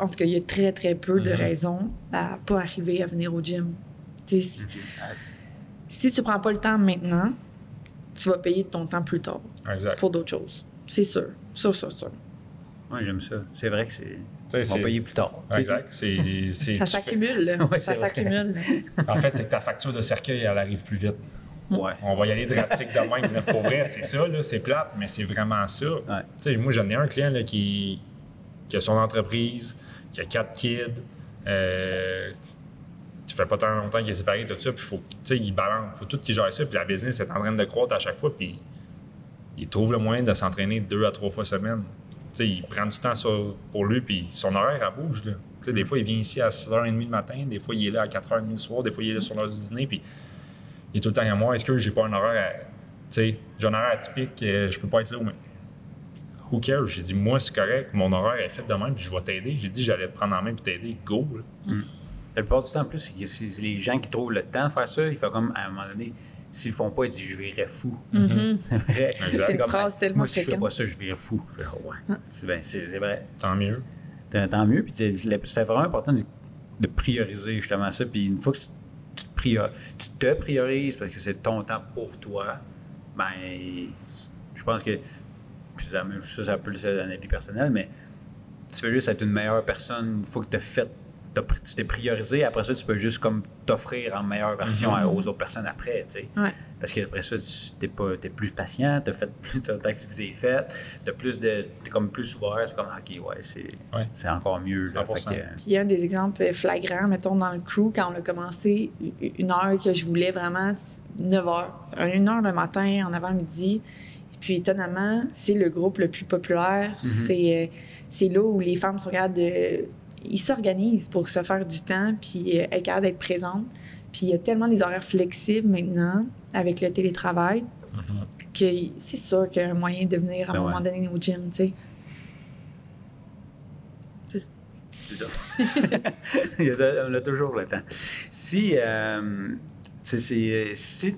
B: En tout cas, il y a très, très peu de raisons à pas arriver à venir au gym. Si tu prends pas le temps maintenant, tu vas payer ton temps plus tard
C: Exact.
B: pour d'autres choses. C'est sûr. Sûr.
D: Ouais, j'aime ça. C'est vrai que c'est.
C: Tu sais,
D: On va payer plus tard.
C: Exact.
B: Ça
C: tu fais-
B: s'accumule, là.
D: Ouais,
B: Ça
D: c'est vrai.
B: s'accumule.
C: En fait, c'est que ta facture de cercueil, elle arrive plus vite.
D: Ouais.
C: On va y aller drastique de même. Là. Pour vrai, c'est ça, là, c'est plate, mais c'est vraiment ça.
D: Ouais.
C: Tu sais, moi, j'en ai un client là, qui a son entreprise, qui a 4 kids. Ça fait pas tant longtemps qu'il est séparé, tout ça. Puis il balance. Il faut tout qu'il gère ça. Puis la business est en train de croître à chaque fois. Puis il trouve le moyen de s'entraîner 2 à 3 fois semaine. Tu sais, il prend du temps pour lui. Puis son horaire, elle bouge. Là. Tu sais, des fois, il vient ici à 6h30 le matin. Des fois, il est là à 4h30 le soir. Des fois, il est là sur l'heure du dîner. Puis il est tout le temps à moi. Est-ce que j'ai pas un horaire tu sais, j'ai un horaire atypique, je peux pas être là. Mais who cares? J'ai dit, moi, c'est correct. Mon horaire est fait de même. Puis je vais t'aider. J'ai dit, j'allais te prendre en main puis t'aider. Go. Là.
D: La plupart du temps, en plus, c'est les gens qui trouvent le temps de faire ça. Il faut comme, à un moment donné, s'ils le font pas, ils disent « je virerais fou C'est vrai.
C: C'est
B: une
D: comme,
B: phrase tellement
D: moi, si je fais
B: fréquente.
D: pas ça, je virerais fou. Je fais, ouais. C'est vrai.
C: Tant mieux.
D: Tant mieux. Puis c'est vraiment important de prioriser justement ça. Puis une fois que tu te priorises parce que c'est ton temps pour toi, ben, je pense que ça peut être un avis personnel, mais tu veux juste être une meilleure personne une fois que tu t'es priorisé. Après ça, tu peux juste comme t'offrir en meilleure version aux autres personnes après, tu sais.
B: Ouais.
D: Parce qu'après ça, t'es plus patient, t'as d'activités faites, t'es comme plus ouvert, c'est comme, OK, c'est encore mieux. Là.
C: 100%.
D: Fait que,
B: Puis il y a un des exemples flagrants, mettons, dans le crew, quand on a commencé, une heure que je voulais vraiment, 9 heures. 1 heure le matin, en avant-midi. Puis étonnamment, c'est le groupe le plus populaire. C'est là où les femmes sont capables de... Ils s'organisent pour se faire du temps, puis être capables d'être présentes. Puis il y a tellement des horaires flexibles maintenant, avec le télétravail, que c'est sûr qu'il y a un moyen de venir à un moment donné au gym, tu sais.
D: c'est ça. On a toujours le temps. Si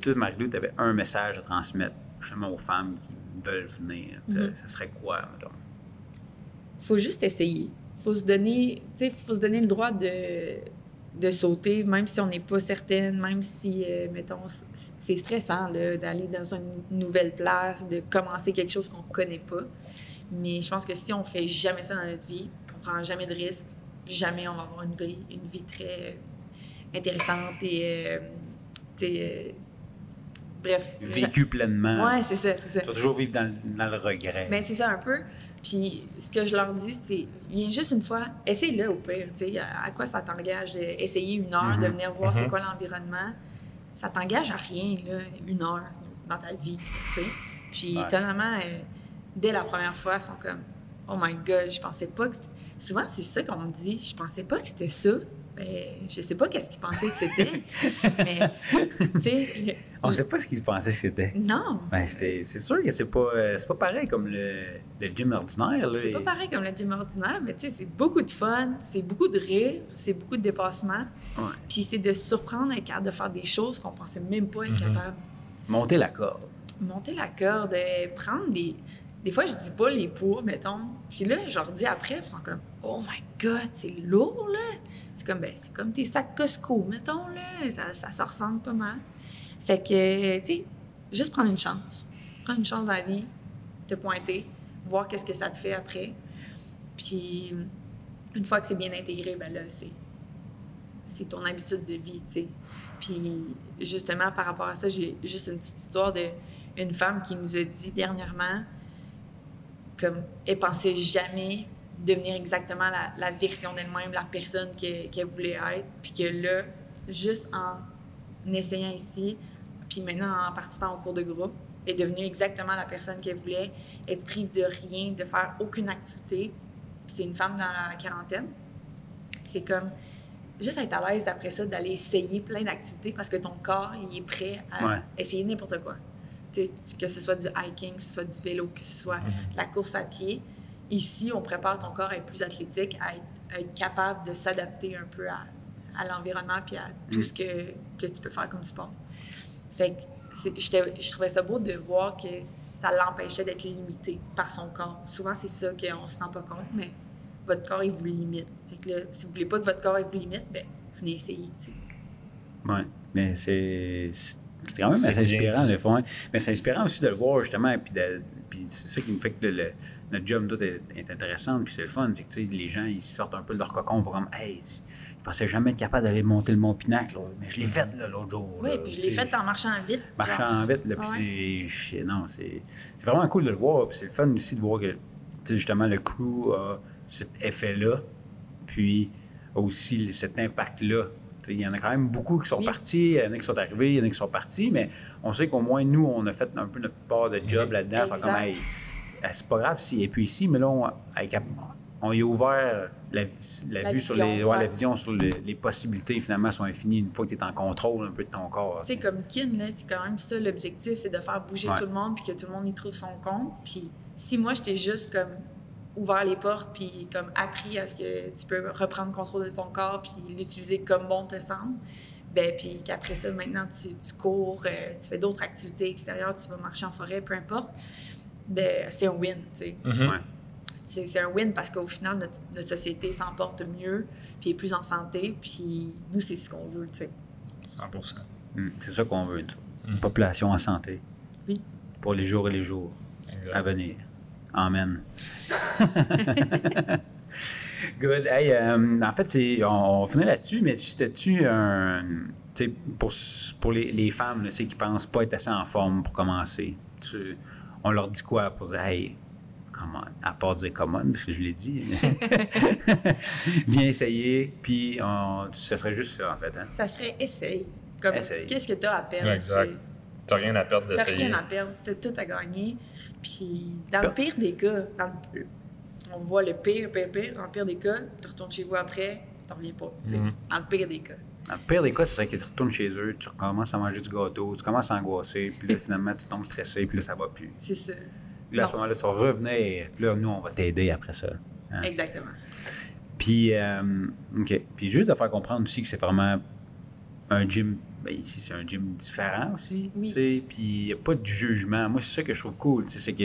D: toi, Marie-Lou, tu avais un message à transmettre justement aux femmes qui veulent venir, ça serait quoi, mettons?
B: Faut juste essayer. Faut se donner le droit de sauter, même si on n'est pas certaine, même si, mettons, c'est stressant là, d'aller dans une nouvelle place, de commencer quelque chose qu'on ne connaît pas. Mais je pense que si on fait jamais ça dans notre vie, on prend jamais de risques, jamais on va avoir une vie très intéressante et, bref.
D: Vécu pleinement.
B: Ouais, c'est ça.
D: Tu vas toujours vivre dans le regret.
B: Ben, c'est ça un peu. Puis ce que je leur dis, c'est viens juste une fois, essaye-le au pire. Tu sais, à quoi ça t'engage d'essayer 1 heure, de venir voir c'est quoi l'environnement? Ça t'engage à rien, là, 1 heure dans ta vie. Tu sais. Puis étonnamment, dès la première fois, ils sont comme oh my God, je pensais pas que c'était. Souvent, c'est ça qu'on me dit. Je pensais pas que c'était ça. Ben, je sais pas qu'est-ce qu'ils pensaient que c'était. Mais, tu sais.
D: On sait pas ce qu'ils pensaient que c'était.
B: Non.
D: Ben, c'est sûr que c'est pas pareil comme le gym ordinaire. Là,
B: C'est pas pareil comme le gym ordinaire, mais tu sais, c'est beaucoup de fun, c'est beaucoup de rire, c'est beaucoup de dépassement.
D: Ouais.
B: Puis c'est de surprendre, être capable de faire des choses qu'on pensait même pas être capable.
D: Monter la corde.
B: Monter la corde, prendre des... Des fois, je dis pas les poids, mettons. Puis là, je leur dis après, puis ils sont comme « Oh my God, c'est lourd, là! » C'est comme tes sacs Costco, mettons, là. Ça se ressemble pas mal. Fait que, tu sais, juste prendre une chance. Prendre une chance dans la vie, te pointer, voir qu'est-ce que ça te fait après. Puis, une fois que c'est bien intégré, ben là, c'est ton habitude de vie, tu sais. Puis, justement, par rapport à ça, j'ai juste une petite histoire d'une femme qui nous a dit dernièrement comme elle pensait jamais devenir exactement la version d'elle-même, la personne qu'elle voulait être, puis que là, juste en essayant ici, puis maintenant en participant au cours de groupe, elle est devenue exactement la personne qu'elle voulait. Elle se prive de rien, de faire aucune activité, c'est une femme dans la quarantaine. Puis c'est comme juste être à l'aise d'après ça, d'aller essayer plein d'activités parce que ton corps, il est prêt à essayer n'importe quoi. Que ce soit du hiking, que ce soit du vélo, que ce soit de la course à pied. Ici, on prépare ton corps à être plus athlétique, à être capable de s'adapter un peu à l'environnement puis à tout ce que tu peux faire comme sport. Fait que je trouvais ça beau de voir que ça l'empêchait d'être limité par son corps. Souvent, c'est ça qu'on ne se rend pas compte, mais votre corps, il vous limite. Fait que là, si vous ne voulez pas que votre corps il vous limite, bien, venez essayer.
D: Oui, mais c'est quand même assez inspirant, le fond. Mais c'est inspirant aussi de le voir, justement. Puis c'est ça qui me fait que notre job tout est intéressant. Puis c'est le fun. C'est que les gens, ils sortent un peu de leur cocon. Ils vont comme, hey, je pensais jamais être capable d'aller monter le Mont Pinacle. Là, mais je l'ai fait l'autre jour.
B: Oui, puis je l'ai fait en marchant vite.
D: Marchant vite. Là, puis c'est vraiment cool de le voir. Puis c'est le fun aussi de voir que justement le crew a cet effet-là. Puis aussi cet impact-là. Il y en a quand même beaucoup qui sont partis, il y en a qui sont arrivés, il y en a qui sont partis, mais on sait qu'au moins, nous, on a fait un peu notre part de job là-dedans. Fait comme, hey, c'est pas grave s'il n'est plus ici, mais là, on y a ouvert la vue sur la vision sur les possibilités, finalement, sont infinies une fois que tu es en contrôle un peu de ton corps.
B: Tu sais, comme Kin, là, c'est quand même ça l'objectif, c'est de faire bouger tout le monde puis que tout le monde y trouve son compte. Puis si moi, j'étais juste comme ouvert les portes, puis comme appris à ce que tu peux reprendre le contrôle de ton corps, puis l'utiliser comme bon te semble, ben puis qu'après ça, maintenant, tu cours, tu fais d'autres activités extérieures, tu vas marcher en forêt, peu importe, ben c'est un win, tu sais. C'est un win parce qu'au final, notre société s'emporte mieux, puis est plus en santé, puis nous, c'est ce qu'on veut, tu sais.
C: 100%.
D: C'est ça qu'on veut, une population en santé.
B: Oui.
D: Pour les jours et les jours à venir. Amen. Good. Hey, en fait, on finit là-dessus, mais c'était-tu pour les femmes là, qui pensent pas être assez en forme pour commencer, on leur dit quoi pour dire, hey, come on, à part dire come on, parce que je l'ai dit, viens essayer, puis ça serait juste ça, en fait. Hein?
B: Ça serait essaye. Comme, qu'est-ce que tu as à perdre?
C: Exact. Tu n'as rien à perdre d'essayer.
B: Tu n'as rien à perdre, tu as tout à gagner. Puis, dans le pire des cas, on voit le pire. Dans le pire des cas, tu retournes chez vous après, tu n'en reviens pas. Dans le pire des cas.
D: Dans le pire des cas, c'est vrai que tu retournes chez eux, tu recommences à manger du gâteau, tu commences à angoisser, puis là, finalement, tu tombes stressé, puis là, ça va plus.
B: C'est ça.
D: Puis là, à ce moment-là, tu vas revenir, puis là, nous, on va t'aider après ça. Hein?
B: Exactement.
D: Puis, OK. Puis juste de faire comprendre aussi que c'est vraiment un gym. Bien, ici, c'est un gym différent aussi.
B: Oui.
D: Puis, il n'y a pas de jugement. Moi, c'est ça que je trouve cool. C'est que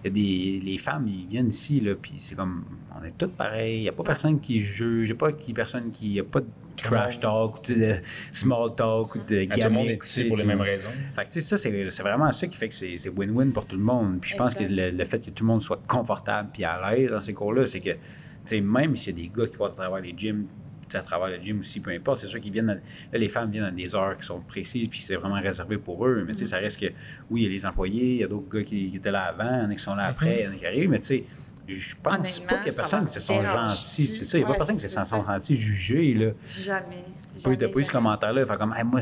D: les femmes, ils viennent ici, là, puis c'est comme, on est toutes pareilles. Il n'y a pas personne qui juge. Il n'y a pas de trash talk, ou de small talk, ou de
C: tout le monde est ici pour les mêmes raisons.
D: Fait que, tu sais, ça, c'est vraiment ça qui fait que c'est win-win pour tout le monde. Puis je pense que le fait que tout le monde soit confortable puis à l'aise dans ces cours-là, c'est que, tu sais, même s'il y a des gars qui passent à travers les gyms, à travers le gym aussi, peu importe, c'est sûr qu'ils viennent, là, les femmes viennent à des heures qui sont précises, puis c'est vraiment réservé pour eux, mais tu sais, ça reste que, oui, il y a les employés, il y a d'autres gars qui étaient là avant, il y en a qui sont là après, il y en a qui arrivent, mais tu sais, je pense pas qu'il y a personne qui se sont gentils, c'est ça, il n'y a pas personne qui se sont gentils jugés, là.
B: Jamais.
D: T'as pas eu ce commentaire-là, fait comme, hey, moi,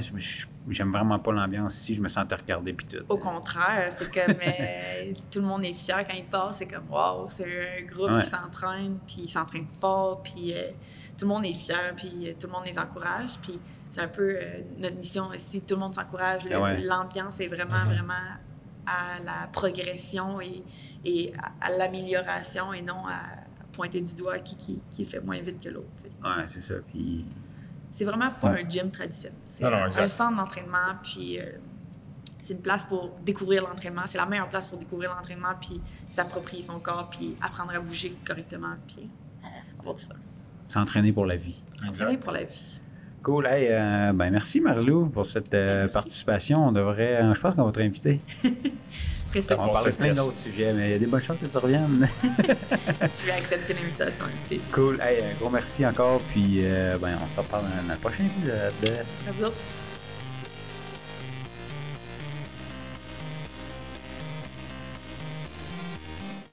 D: j'aime vraiment pas l'ambiance ici, je me sentais regardé, puis tout.
B: Au contraire, c'est comme, tout le monde est fier quand il passe, c'est comme, wow, c'est un groupe qui s'entraîne, puis ils s'entraînent fort, puis tout le monde est fier, puis tout le monde les encourage. Puis c'est un peu notre mission aussi, tout le monde s'encourage. L'ambiance est vraiment, vraiment à la progression et à l'amélioration et non à pointer du doigt qui fait moins vite que l'autre.
D: Oui, c'est ça. Puis...
B: C'est vraiment pas un gym traditionnel. C'est un centre d'entraînement, puis c'est une place pour découvrir l'entraînement. C'est la meilleure place pour découvrir l'entraînement, puis s'approprier son corps, puis apprendre à bouger correctement, puis avoir du fun.
D: S'entraîner pour la vie.
B: S'entraîner pour la vie.
D: Cool. Hey, merci, Marie-Lou, pour cette participation. On devrait, je pense qu'on va te réinviter. On va parler de plein d'autres sujets, mais il y a des bonnes chances que tu reviennes.
B: Je vais accepter l'invitation.
D: Cool. Hey, un gros merci encore. Puis, on se reparle dans le prochain épisode.
B: Ça vous autres.